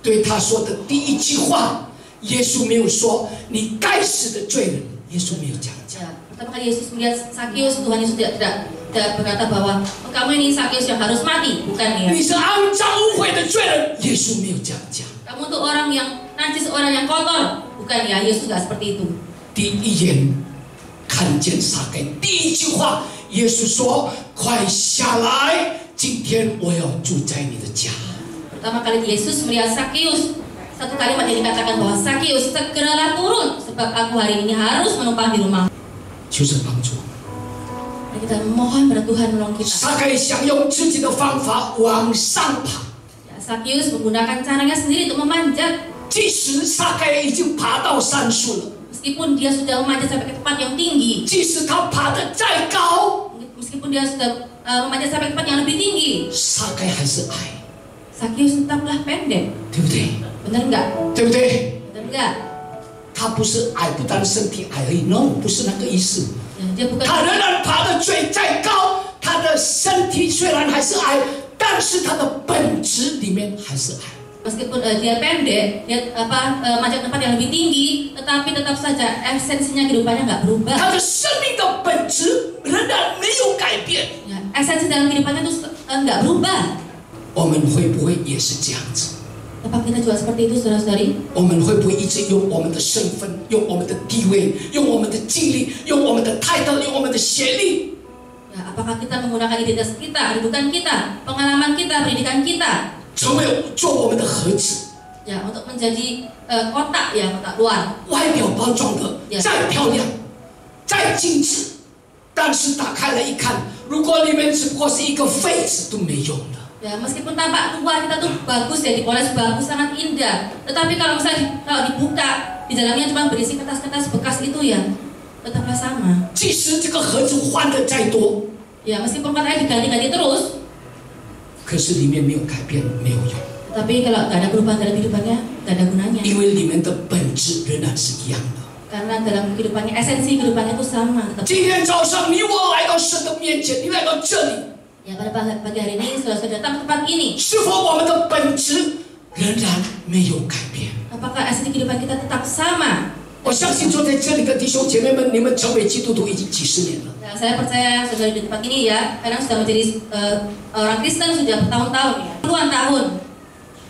对他说的第一句话，耶稣没有说你该死的罪人，耶稣没有这样讲。 Ya, pertama kali Yesus melihat Sakius, Tuhan Yesus tidak tidak berkata bahwa kamu ini Sakeus yang harus mati, bukan ya. 你是肮脏污秽的罪人，耶稣没有这样讲。 Kamu tuh orang yang najis, orang yang kotor, bukan ya. Yesus nggak seperti itu. 第一眼看见撒该，第一句话，耶稣说：“快下来，今天我要住在你的家。” Pertama kali Yesus melihat Sakeus, satu kalimat yang dikatakan bahwa Sakeus, segeralah turun, sebab aku hari ini harus menumpang di rumah. 求神帮助。 Kita mohon pada Tuhan menolong kita. 撒该想用自己的方法往上爬。 Sakeus menggunakan caranya sendiri untuk memanjat. 即使撒该已经爬到山树了， Meskipun dia sudah memanjat sampai ke tempat yang tinggi, 即使他爬得再高， meskipun dia sudah memanjat sampai ke tempat yang lebih tinggi, 撒该还是矮， Sakeus tetaplah pendek. 对不对？ Benar nggak? 对不对？ Benar nggak? 他不是矮，不但身体矮而已 ，no， 不是那个意思。 Ya, dia bukan. 他仍然爬得再高，他的身体虽然还是矮，但是他的本质里面还是矮。 Meskipun dia pendek, dia manjat tempat yang lebih tinggi, tetapi tetap saja esensinya kehidupannya nggak berubah. 他的生命的本质仍然没有改变。 Ya, esensi dalam kehidupannya itu nggak berubah. 我们会不会也是这样子？ Apa kita juga seperti itu, saudara-saudari? 我们会不会一直用我们的身份、用我们的地位、用我们的经历、用我们的title、用我们的学历？ Ya, apakah kita menggunakan identitas kita, kedudukan kita, pengalaman kita, pendidikan kita, 成为做我们的盒子， ya, untuk menjadi kotak, ya, kotak luar. 外表包装的再漂亮、再精致，但是打开了一看，如果里面只不过是一个废纸，都没用的。 Ya, meskipun tampak luar kita tuh bagus ya, dipoles bagus, sangat indah, tetapi kalau misalnya kalau dibuka, di dalamnya cuma berisi kertas-kertas bekas itu ya, tetaplah sama. 即使这个盒子换的再多， Ya, meskipun kotaknya diganti-ganti terus, 可是里面没有改变，没有用， tapi kalau nggak ada perubahan dalam kehidupannya, nggak ada gunanya. 因为里面的本质仍然是一样的。 Karena dalam kehidupannya, esensi kehidupannya itu sama. Tetap. 今天早上你我来到神的面前，你来到这里， Ya, pada pagi hari ini saudara-saudara datang ke tempat ini, 是否我们的本质仍然没有改变？ apakah esensi kehidupan kita tetap sama? 我相信坐在这里的弟兄姐妹们，你们成为基督徒已经几十年了。 Ya, saya percaya saudara di tempat ini ya, kadang sudah menjadi orang Kristen sudah bertahun-tahun ya, puluhan tahun.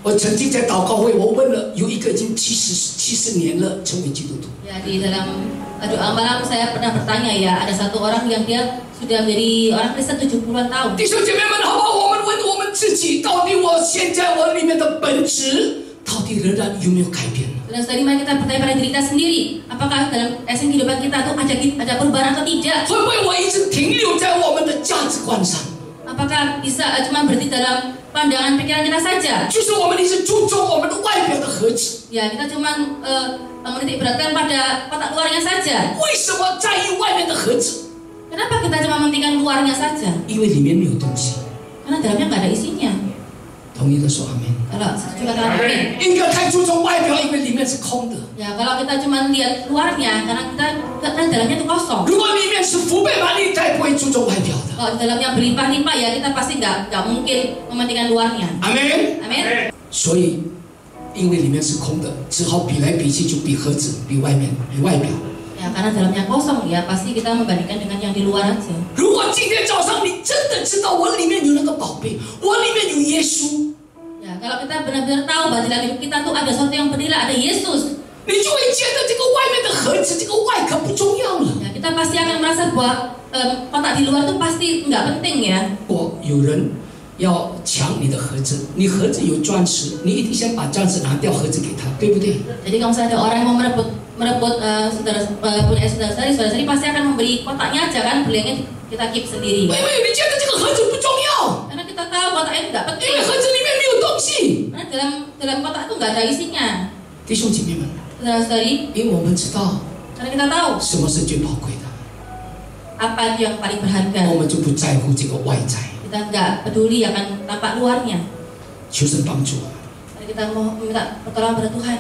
我曾经在祷告会，我问了有一个已经70年了成为基督徒。 Ya, di dalam doa malam saya pernah bertanya ya, ada satu orang yang dia sudah menjadi orang Kristen 70-an tahun. 弟兄姐妹们，好不好？我们问我们自己，到底我现在我里面的本质，到底仍然有没有改变呢？ Dan tadi mari kita bertanya pada diri kita sendiri, apakah dalam esensi kehidupan kita tuh ada perubahan atau tidak? 会不会我一直停留在我们的价值观上？ Apakah bisa cuma berhenti dalam pandangan pikiran kita saja? 就是我们一直注重我们的外表的盒子。 Ya, kita cuma menitik beratkan pada kotak luarnya saja. 为什么在意外面的盒子？ Kenapa kita cuma mementingkan luarnya saja? 因为里面没有东西。 Karena dalamnya nggak ada isinya. 同意的说阿门。 Kalau setuju katakan amin. 应该太注重外表，因为里面是空的。 Ya, kalau kita cuma lihat luarnya, karena dalamnya itu kosong. 如果里面是福倍满溢，他也不会注重外表的。 Kalau di dalamnya berlimpah-limpah ya, kita pasti nggak mungkin mementingkan luarnya. 阿门。 Amin. 所以，因为里面是空的，只好比来比去，就比盒子、比外面、比外表。 Ya, karena dalamnya kosong ya, pasti kita membandingkan dengan yang di luar aja. 如果今天早上你真的知道我里面有那个宝贝，我里面有耶稣， Ya, kalau kita benar-benar tahu bahwa di dalam hidup kita tuh ada sesuatu yang bernilai, ada Yesus. 你就会觉得这个外面的盒子、这个外壳不重要了。 Ya, kita pasti akan merasa bahwa kotak di luar tuh pasti nggak penting ya. 有人要抢你的盒子，你盒子有钻石，你一定先把钻石拿掉，盒子给他，对不对？ Jadi kalau misalnya ada orang yang mau merebut punya saudara-saudari pasti akan memberi kotaknya aja kan, belinya kita keep sendiri. 因为你觉得这个盒子不重要， Karena kita tahu kotaknya itu nggak 因 penting. 为盒子里面没有东西。 Karena dalam kotak itu nggak ada isinya. 弟兄姐妹们， Saudara-saudari, 因为我们知道 karena kita tahu 什么是最宝贵的， apa itu yang paling berharga. 我们就不在乎这个外在。 Kita nggak peduli akan tampak luarnya. 求神帮助我们。 Mari kita mau minta pertolongan pada Tuhan.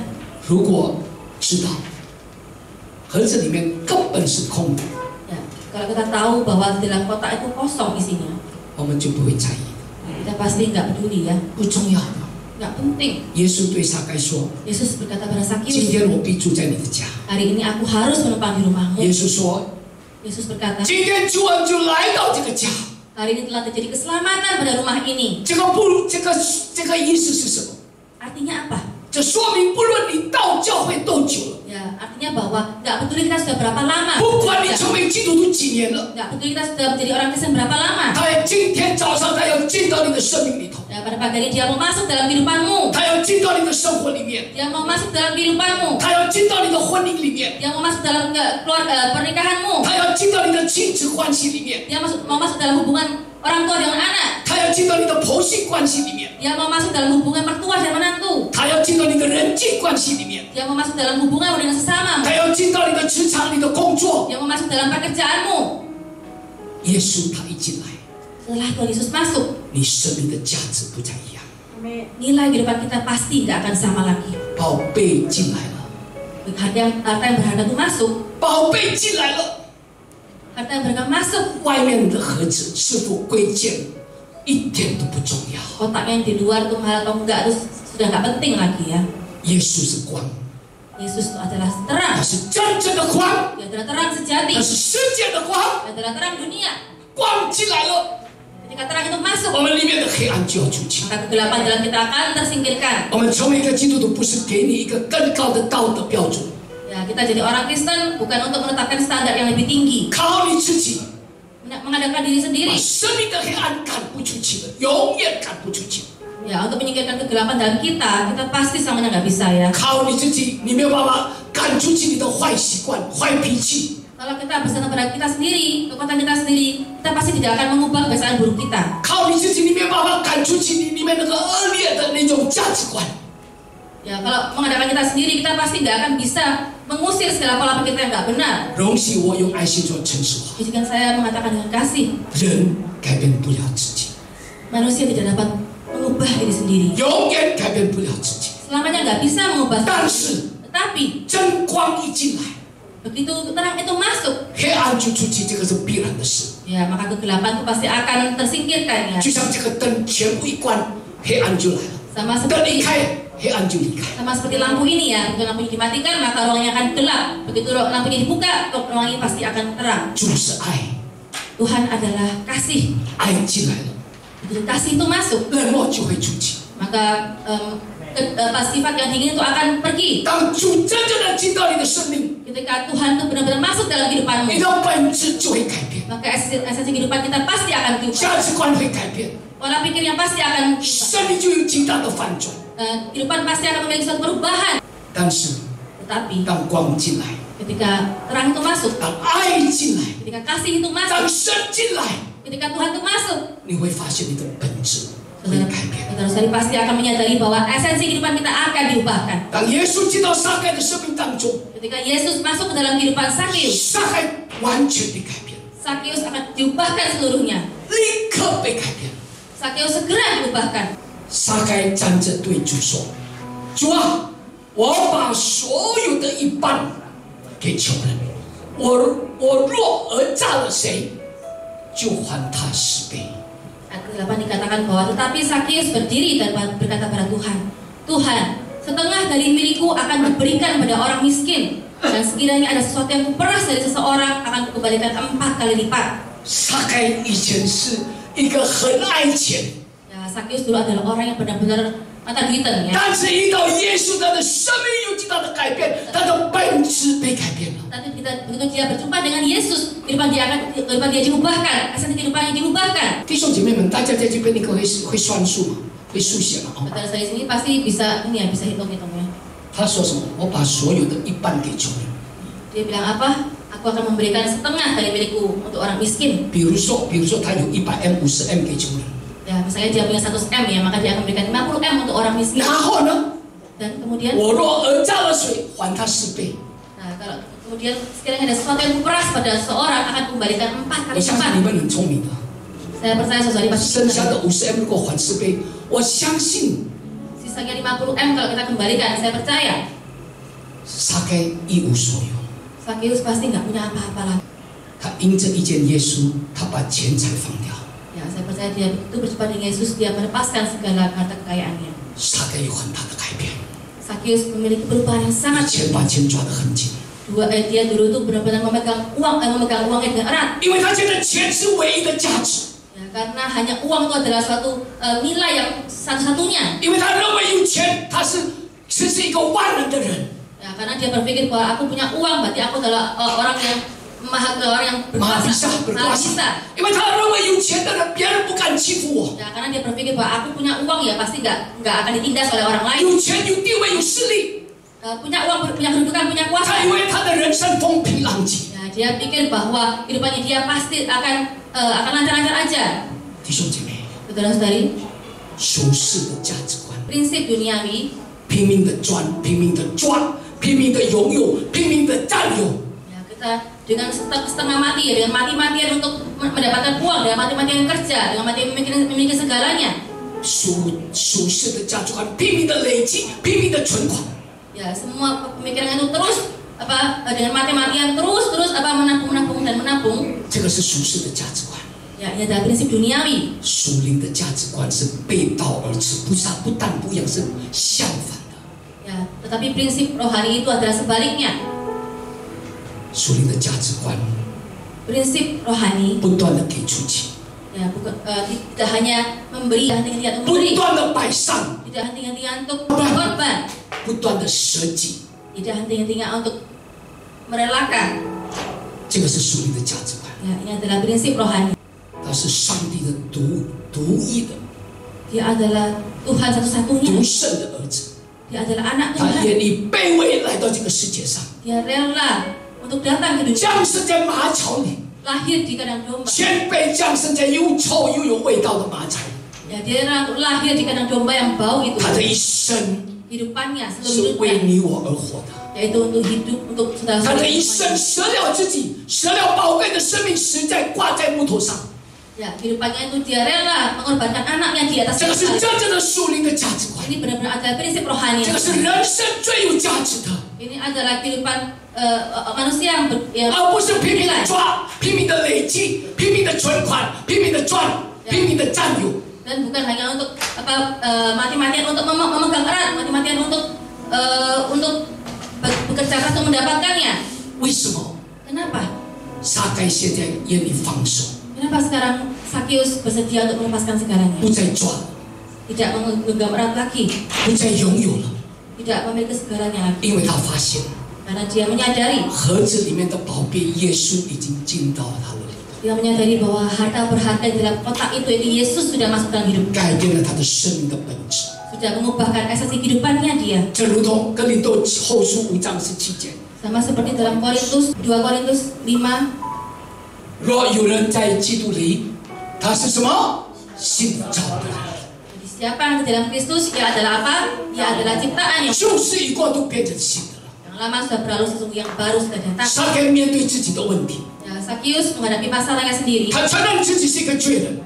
如果知道盒子里面根本是空的， Ya, kalau kita tahu bahwa di dalam kotak itu kosong isinya, 我们就不会在意的， kita pasti nggak peduli ya, 不重要的。 nggak penting. 耶稣对撒该说 Yesus berkata pada：“ 今 Sakeus, 天我必住在你的家。 hari ini aku harus menumpang di rumahmu.” 耶稣说 Yesus berkata, 今天主恩就来到这个家， Hari ini telah terjadi keselamatan pada rumah ini. 这个意思是什么？ Artinya apa? 这说明不论你到教会多久了， Ya, artinya bahwa nggak peduli kita sudah berapa lama. 不管你成为基督徒几年了， Nggak peduli kita sudah menjadi orang Kristen berapa lama. 他今天早上他要进到你的生命里头， Ya, pada pagi hari dia mau masuk dalam kehidupanmu. 他要进到你的生活里面， Dia mau masuk dalam kehidupanmu. 他要进到你的婚姻里面， Dia mau masuk dalam pernikahanmu. 他要进到你的亲子关系里面， Dia mau masuk dalam hubungan orang tua dengan anak. 他要进到你的婆媳关系里面， Dia mau masuk dalam hubungan mertua dan menantu. 他要进到你的人际关系里面， Dia mau masuk dalam hubungan dengan sesama. 他要进到你的职场、你的工作。 Dia mau masuk dalam pekerjaanmu. 耶稣他一进来， Setelah Tuhan Yesus masuk, 你生命的价值不再一样。 nilai kehidupan kita pasti nggak akan sama lagi. 宝贝进来了， Harta yang berharga itu masuk. 宝贝进来了， Harta yang berharga masuk. 外面的盒子是否归建，一点都不重要。 Kotaknya yang di luar itu mahal atau enggak itu sudah nggak penting lagi ya. 耶稣是光， Yesus itu adalah terang. 他是真正的光， Dia adalah terang sejati. 他是世界的光。 Dia adalah terang dunia. 光进来了， Ketika terang itu masuk, 我们里面的黑暗就要出去。 maka kegelapan dalam kita akan tersingkirkan. 我们成为一个基督徒，不是给你一个更高的道德标准， Ya, kita jadi orang Kristen bukan untuk menetapkan standar yang lebih tinggi, 靠你自己 mengadakan diri 把 sendiri. 生命的黑暗赶不出去的，永远赶不出去。 Ya, untuk menyingkirkan kegelapan dalam kita pasti selamanya nggak bisa ya. 靠你自己，你没有办法赶出去你的坏习惯、坏脾气。 Kalau kita bersama pada kita sendiri, kekuatan kita sendiri, kita pasti tidak akan mengubah kebiasaan buruk kita. 靠你自己，你没有办法赶出去你里面那个恶劣的那种价值观。 Ya, kalau mengadakan kita sendiri, kita pasti nggak akan bisa mengusir segala pola pikir kita yang nggak benar. 容许我用爱心做陈述话， Izinkan saya mengatakan dengan kasih, 人改变不了自己， manusia tidak dapat mengubah diri sendiri. 永远改变不了自己。 Selamanya nggak bisa mengubah 但 diri. 是 Tetapi 真光一进来， begitu terang itu masuk, 黑暗就出去，这个是必然的事。 ya maka kegelapan itu pasti akan tersingkirkan ya. 就像这个灯全部一关，黑暗就来了； Sama 灯一 seperti 开，黑暗就离开。 sama seperti lampu ini ya, begitu lampunya dimatikan maka ruangnya akan gelap. Begitu lampunya dibuka, ruang ini pasti akan terang. 主是爱， Tuhan adalah kasih. 爱进来了， Begitu kasih itu masuk, 冷漠就会出去。 maka sifat yang dingin itu akan pergi. 当主真正的进到你的生命， Ketika Tuhan itu benar-benar masuk dalam kehidupanmu, 你的本质就会改变， maka esensi kehidupan kita pasti akan berubah. 价值观会改变， Pola pikir yang pasti akan berubah. 生命就有极大的反转。 Kehidupan pasti akan memiliki suatu perubahan. 但是 Tetapi 当光进来， ketika terang itu masuk, 当爱进来， ketika kasih itu 当 masuk, 神进来， ketika Tuhan itu masuk, 你会发现你的本质会改变。 saudara-saudari pasti akan menyadari bahwa esensi kehidupan kita akan diubahkan. 当耶稣进到撒该的生命当中， Ketika Yesus masuk ke dalam kehidupan Sakius, 撒该完全被改变， Sakius akan diubahkan seluruhnya. 立刻被改变。 Sakius segera diubahkan. 撒该站着对主说：“主啊，我把所有的一半给穷人，我若讹诈了谁，就还他10倍。” Ayat ke-8 dikatakan bahwa tetapi Sakius berdiri dan berkata pada Tuhan, Tuhan, setengah dari milikku akan diberikan pada orang miskin, dan sekiranya ada sesuatu yang kuperas dari seseorang akan kukembalikan 4 kali lipat. 撒该以前是一个很爱钱， Ya, Sakius dulu adalah orang yang benar-benar mata duitan ya. 但是一到耶稣，他的生命有极大的改变，他的本质被改变了。 Tapi begitu dia berjumpa dengan Yesus, kehidupan dia diubahkan, esensi kehidupannya diubahkan. 弟兄姐妹们，大家在这边你可会算数吗？会数学吗？ Saudara saya di sini pasti bisa ini ya, bisa hitung-hitungnya. 他说什么？我把所有的一半给穷人。 Dia bilang apa? Aku akan memberikan setengah dari milikku untuk orang miskin. 比如说他有100M、50M 给穷人， Ya, misalnya dia punya 100M ya, maka dia akan memberikan 50M untuk orang miskin. 然后呢？ Dan kemudian, 我若讹诈了谁，还他10倍。 nah kalau kemudian sekiranya ada sesuatu yang kuperas pada seorang akan kembalikan 4 kali 我相信 lipat. 你们很聪明的， Saya percaya saudari pasti 剩下 benar. 的50M 如果还10倍，我相信 Sisanya 50M kalau kita kembalikan, saya percaya 撒该一无所有。 Sakius pasti nggak punya apa-apa lagi. 他因着遇见耶稣，他把钱财放掉。 Ya, saya percaya dia begitu berjumpa dengan Yesus, dia melepaskan segala harta kekayaannya. 撒该有很大的改变， Sakius memiliki perubahan yang 以 sangat 前把钱抓得很紧， dia dulu itu benar-benar memegang uangnya dengan erat. 因为他觉得钱是唯一的价值。 Ya, Karena hanya uang itu adalah suatu nilai yang satu-satunya. 因为他认为有钱，他是一个万能的人。 Ya, karena dia berpikir bahwa aku punya uang, berarti aku adalah orang yang berkuasa. 因为他认为有钱的人，别人不敢欺负我。 Ya, karena dia berpikir bahwa aku punya uang, ya pasti nggak akan ditindas oleh orang lain. 有钱有地位有势力， punya uang, punya kedudukan, punya kuasa. 他以为他的人生风平浪静。 Ya, dia pikir bahwa kehidupannya dia pasti akan lancar-lancar aja. 弟兄姐妹， Saudara-saudari, 俗世的价值观， prinsip duniawi, 拼命的赚，拼命的赚，拼命的拥有，拼命的占有。 ya, kita dengan setengah mati, dengan mati-matian untuk mendapatkan uang, dengan mati-matian kerja, dengan mati-matian memiliki segalanya. 俗世的价值观，拼命的累积，拼命的存款。 Ya, semua pemikiran itu terus dengan mati-matian terus menabung dan menabung. 这个是俗世的价值观。 Ya, ini adalah prinsip duniawi. 属灵的价值观是背道而驰，不但不一样，是相反的。 Ya, tetapi prinsip rohani itu adalah sebaliknya. 属灵的价值观 Prinsip rohani 不断的给出去， ya, tidak hanya memberi, henti-hentian untuk 不 memberi, 断的摆上， tidak henti-hentian untuk berkorban, 不断的舍己， tidak henti-hentian untuk merelakan. 这个是属灵的价值观。 Ya, ini adalah prinsip rohani. 他是上帝的独一的 Dia adalah Tuhan satu-satunya. 独生的儿子， Dia adalah anak 他 Tuhan. 愿意卑微来到这个世界上， Dia rela untuk datang ke dunia, 降生在马槽里， lahir di kandang domba. 谦卑降生在又臭又有味道的马槽里。 Ya, dia rela untuk lahir di kandang domba yang bau itu. 他的一生 Hidupannya, 是 seluruh 为 hidupnya, 你我而活的， yaitu untuk hidup untuk 他 saudara-saudara 的一生 semuanya. 舍了自己，舍了宝贵的生命，实在挂在木头上。 Ya, kehidupannya itu dia rela mengorbankan anaknya di atas 这个是 kayu. 真正的属灵的价值观， Ini benar-benar adalah prinsip rohani. 这个是人生最有价值的， Ini adalah kehidupan manusia yang 而不是拼命的抓、拼命的累积、拼命的存款、拼命的赚、拼命的占有。 dan bukan hanya untuk mati-matian untuk memegang erat, mati-matian untuk bekerja keras untuk mendapatkannya. 为什么 Kenapa? 撒该现在愿意放手， Kenapa sekarang Sakius bersedia untuk melepaskan segalanya? 不再抓， Tidak memegang erat lagi, 不再拥有了？ tidak memiliki segalanya lagi. 因为他发现 Karena dia menyadari, 盒子里面的宝贝，耶稣已经进到他的里头， dia menyadari bahwa harta berharga di dalam kotak itu Yesus sudah masuk dalam hidup, 改变了他的生命的本质。 sudah mengubahkan esensi kehidupannya dia. 这如同哥林多后书5章17节， Sama seperti dalam 2 Korintus 5, 若有人在基督里，他是什么？新造的人， jadi siapa yang di dalam Kristus, ia adalah apa? Ia adalah ciptaan yang 旧事已过，都变成新的了。 lama sudah berlalu, sesungguhnya yang baru sudah datang. 撒该面对自己的问题， Ya, Sakius menghadapi masalahnya sendiri. 他承认自己是一个罪人，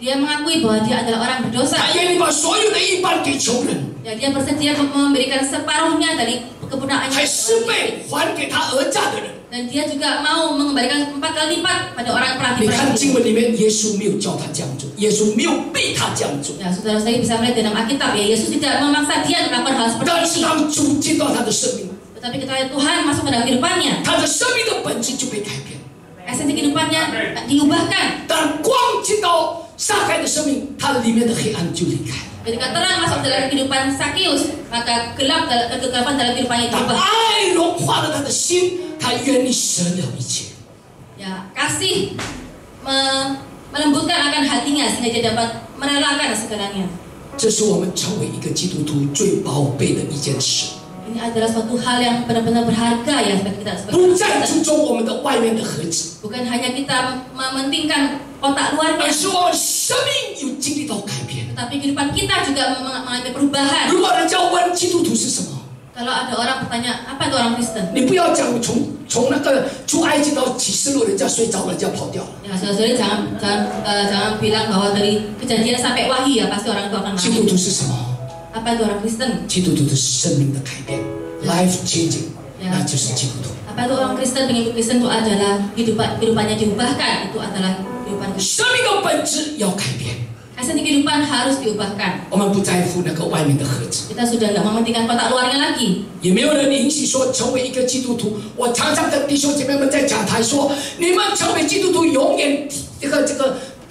Dia mengakui bahwa dia adalah orang berdosa. 他愿意把所有的一半给穷人， Ya, dia bersedia memberikan separuhnya dari kepunaannya 还10倍还给他讹诈的人。 dan dia juga mau mengembalikan 4 kali lipat pada orang 你看 perhati-perhati. 经文里面，耶稣没有叫他这样做，耶稣没有逼他这样做。 Ya, saudara-saudari bisa melihat dalam Alkitab ya, Yesus tidak memaksa dia melakukan hal 但 seperti 是 ini. 当主进到他的生命， Tetapi ketika Tuhan masuk ke dalam kehidupannya, 他的生命的本质就被改变。 esensi kehidupannya diubahkan. 当光进到撒该的生命，他的里面的黑暗就离开了。 Ketika terang masuk dalam kehidupan Sakius, maka kegelapan dalam kehidupannya 当 diubah. 爱融化了他的心，他愿意舍了一切。 Ya, kasih melembutkan akan hatinya sehingga dia dapat merelakan segalanya. 这是我们成为一个基督徒最宝贝的一件事。 Ini adalah suatu hal yang benar-benar berharga ya bagi kita 不 sebagai 再 kita. 注重我们的外面的盒子， Bukan hanya kita mementingkan kotak 而 luarnya, 是我们生命有经历到改变。 tetapi kehidupan kita juga mengalami perubahan. 如果人家问基督徒是什么， Kalau ada orang bertanya, apa itu orang Kristen? 你不要讲从那个出埃及到启示录，人家睡着了，人家跑掉了。 Ya, saudara-saudari jangan bilang bahwa dari kejadian sampai wahyu ya pasti orang itu akan 基督 lari. 徒是什么？ Apa itu orang Kristen? 基督徒的生命的改变 ，life changing， Ya. 那就是基督徒。 Apa itu orang Kristen? Pengikut Kristen itu adalah kehidupannya diubahkan. Itu adalah kehidupan Kristen. 生命的本质要改变， Esensi kehidupan harus diubahkan. 我们不在乎那个外面的盒子， Kita sudah tidak mementingkan kotak luarnya lagi. 也没有人允许说成为一个基督徒。我常常跟弟兄姐妹们在讲台说，你们成为基督徒永远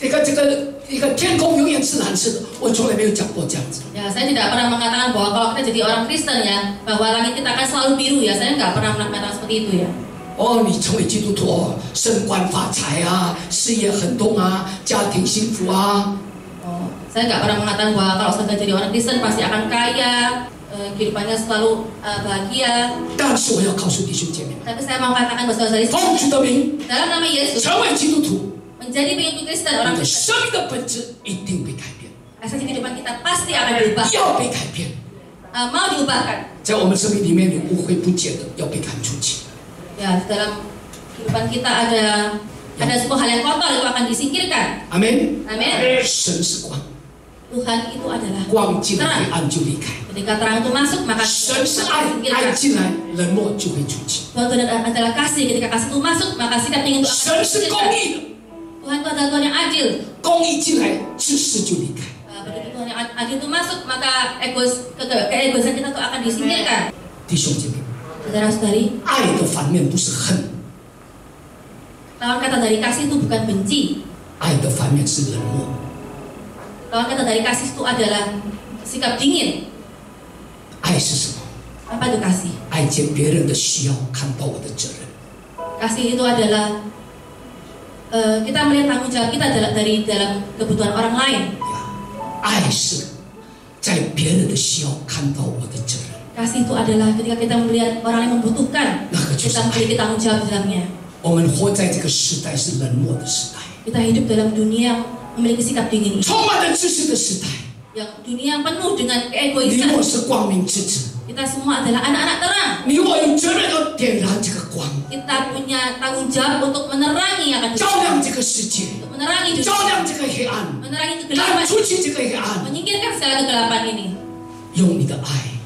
一个天空永远是蓝色的，我从来没有讲过这样子。 Ya, saya tidak pernah mengatakan bahwa kalau kita jadi orang Kristen ya, bahwa langit kita akan selalu biru ya. Saya nggak pernah mengatakan seperti itu ya. 哦，你成为基督徒哦，升官发财啊，事业很动啊，家庭幸福啊。 Oh, saya nggak pernah mengatakan bahwa kalau sudah jadi orang Kristen pasti akan kaya, kehidupannya selalu bahagia. 但是我要告诉弟兄姐妹， Tapi saya mau katakan bahwa saudara-saudari, 奉主的名， dalam nama Yesus 成为基督徒， menjadi pengikut Kristen 你 orang 的 Kristen, 生命的本质一定被改变， esensi kehidupan kita pasti akan berubah, 要被改变。 mau diubahkan. 在我们生命里面，你污秽不洁的要被赶出去。 Ya, dalam kehidupan kita ada sebuah hal yang kotor itu akan disingkirkan. 阿门。 Amin. 神是光， Tuhan itu adalah 光进来，黑 terang. 暗就离开。 Ketika terang itu masuk, maka 神是爱，爱 disingkirkan. 进来，冷漠就会出去。 Tuhan itu adalah kasih. Ketika kasih itu masuk, maka sikap dingin itu 神 akan 是公 disingkirkan. 义的， Tuhan itu adalah Tuhan yang adil. 公义进来，自私就离开。 Begitu Tuhan yang adil itu masuk, maka keegoisan kita itu akan disingkirkan. 弟兄姐妹， Saudara-saudari, 爱的反面不是恨， lawan kata dari kasih itu bukan benci. 爱的反面是冷漠。 Lawan kata dari kasih itu adalah sikap dingin. 爱是什么？ Apa itu kasih? 爱见别人的需要，看到我的责任。 Kasih itu adalah kita melihat tanggung jawab kita dari dalam kebutuhan orang lain. 爱是在别人的需要看到我的责任。 Kasih itu adalah ketika kita melihat orang yang membutuhkan, kita memiliki tanggung jawab di dalamnya. 我们活在这个时代是冷漠的时代， Kita hidup dalam dunia yang memiliki sikap dingin ini. 充满了自私的时代。 Yang dunia yang penuh dengan 你 keegoisan. 我是光明之子， Kita semua adalah anak-anak terang. 你我有责任要点燃这个光， Kita punya tanggung jawab untuk menerangi akan 照亮这个世界， untuk menerangi 照 dunia, 亮这个黑暗， menerangi 赶 kegelapan, 出去这个黑暗， menyingkirkan segala kegelapan ini, 用你的爱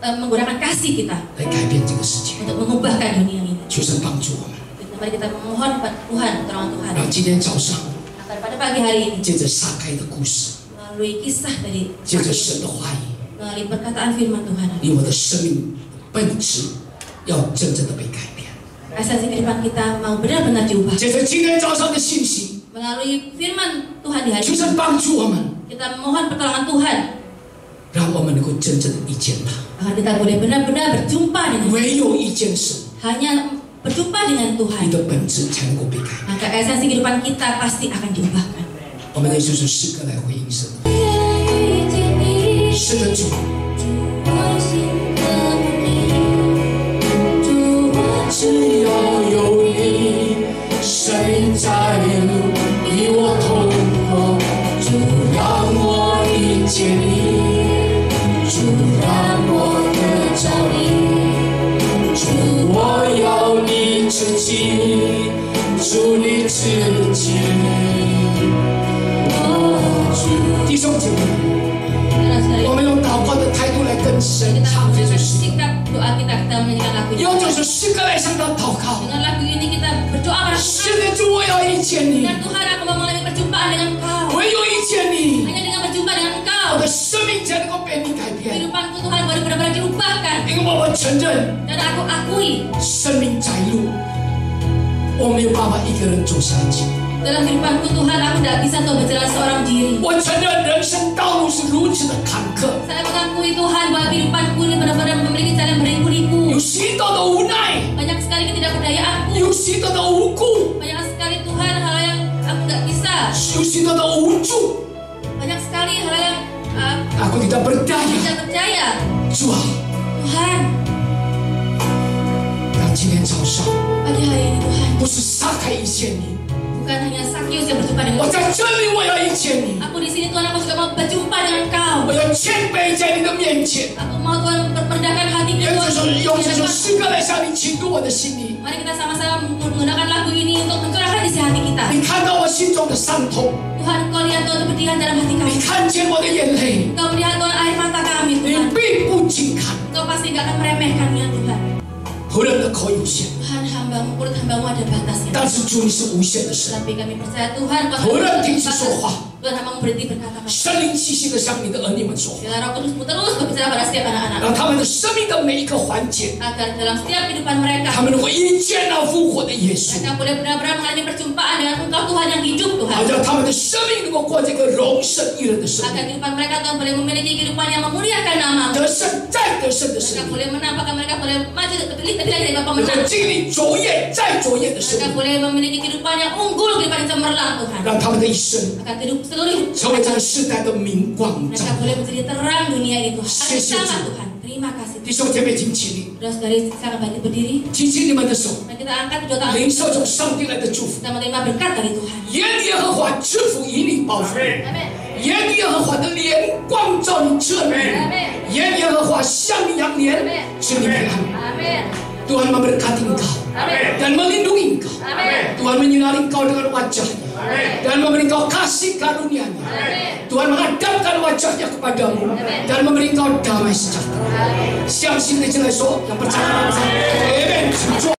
menggunakan kasih kita 来改变这个世界。 untuk mengubahkan dunia ini. 求神帮助我们。 Mari kita memohon Tuhan, pertolongan Tuhan. 然后今天早上， Agar pada pagi hari ini, 借着撒该的故事， melalui kisah dari 借着神的话语， melalui perkataan firman Tuhan, 你我的生命本质要真正的被改变。 esensi kehidupan kita mau benar-benar diubah. 借着今天早上的信息， Melalui firman Tuhan di hari 求 ini, 神帮助我们， kita memohon pertolongan Tuhan 让我们能够真正的遇见他。 agar kita boleh benar-benar berjumpa dengan 唯有遇见神， hanya berjumpa dengan 你 Tuhan, 的本质才能够被改变。 maka esensi kehidupan kita pasti akan diubahkan. 我们来说出诗歌来回应神。是的，主，只要有你，谁在路与我同行？主让我遇见你，主让我得着你，主我要你自己，主你自己。弟兄姐妹， Saudara-saudari, 我们用祷告的态度来跟神 kita 唱这首 menggunakan 诗， sikap doa kita menyanyikan lagu ini. 用这首诗歌来向他祷告。 Dengan lagu ini kita berdoa pada 是 Tuhan. 的，主，我要遇见你， Dan Tuhan, aku mau mengalami perjumpaan dengan Engkau. 唯有遇见你， Hanya dengan berjumpa dengan 我 Engkau, 的生命才能够被你改变。 kehidupanku Tuhan baru benar-benar diubahkan. 因为我承认， Dan aku akui 生命窄路，我没有办法一个人走下去。 dalam kehidupanku Tuhan, aku tidak bisa tuh berjalan seorang diri. 我承认人生道路是如此的坎坷， Saya mengakui Tuhan bahwa kehidupanku ini benar-benar memiliki jalan berliku-liku. 有许多的无奈， Banyak sekali ketidakberdayaanku. 有许多的无辜， Banyak sekali Tuhan hal yang aku nggak bisa. 有许多的无助， Banyak sekali hal yang aku tidak berdaya。 tidak percaya. 主啊， Tuhan, 让今天早上 pagi hari ini Tuhan, 不是撒开遇见你， bukan hanya Sakius yang berjumpa dengan 我在这里我要遇见你， aku di sini Tuhan, aku juga mau berjumpa dengan Kau. 我要谦卑在你的面前。 Aku mau Tuhan merendahkan hatiku 用这首 Tuhan. 诗歌来向你倾吐我的心里。 Mari kita sama-sama menggunakan lagu ini untuk mencurahkan isi hati kita. 你看到我心中的伤痛， Tuhan, Kau lihat Tuhan keberdihan dalam hati 你 kami. 看见我的眼泪， Kau melihat Tuhan air mata kami 你 Tuhan. 并不轻看。 Kau pasti gak akan meremehkannya Tuhan. 仆人的口有限， Tuhan, hambamu, mulut hambamu ada batasnya. 但是主你是无限的神。 Tapi kami percaya Tuhan, Kau 仆人 tidak 停止说 batas. 话， Tuhan memang berhenti berkata, 圣灵细细的向你的儿女们说， Roh Kudusmu terus berbicara pada setiap anak-anak 让他们的生命的每一个环节， agar dalam setiap kehidupan mereka 他们能够一见到复活的耶稣， mereka boleh benar-benar mengalami perjumpaan dengan Engkau Tuhan yang hidup Tuhan. 好让他们的生命能够过这个荣神益人的生 Agar 命， kehidupan mereka Tuhan boleh memiliki kehidupan yang memuliakan nama. 得胜再得胜的生 Mereka 命， boleh menang, apakah mereka boleh maju lebih dari Bapa 能 menang. 够经历卓越再卓越的生 Mereka 命， boleh memiliki kehidupan yang unggul, kehidupan yang cemerlang Tuhan. 让他们的一生 Agar seluruh hidup 成为这个时代的明光照 mereka。boleh menjadi terang dunia ini Tuhan. Kami Sisi sangat Tuhan. Tuhan. Terima kasih. 弟兄姐妹，请起立， Saudara-saudari sekarang bangkit berdiri. 举起你们的手， Dan kita angkat kedua tangan 领受从上帝来的祝福。 kita menerima berkat dari Tuhan. 耶和华赐福以你报复， Amin. 耶和华的脸光照你这里，耶和华向你扬脸，使你平安。 Amin. Tuhan memberkati engkau Amin. dan melindungi engkau. Amin. Tuhan menyinari engkau dengan wajahnya dan memberi engkau kasih karunia-Nya. Amin. Tuhan menghadapkan wajahnya kepadamu dan memberi engkau damai sejahtera. 相信的进来说，要不讲，Amen。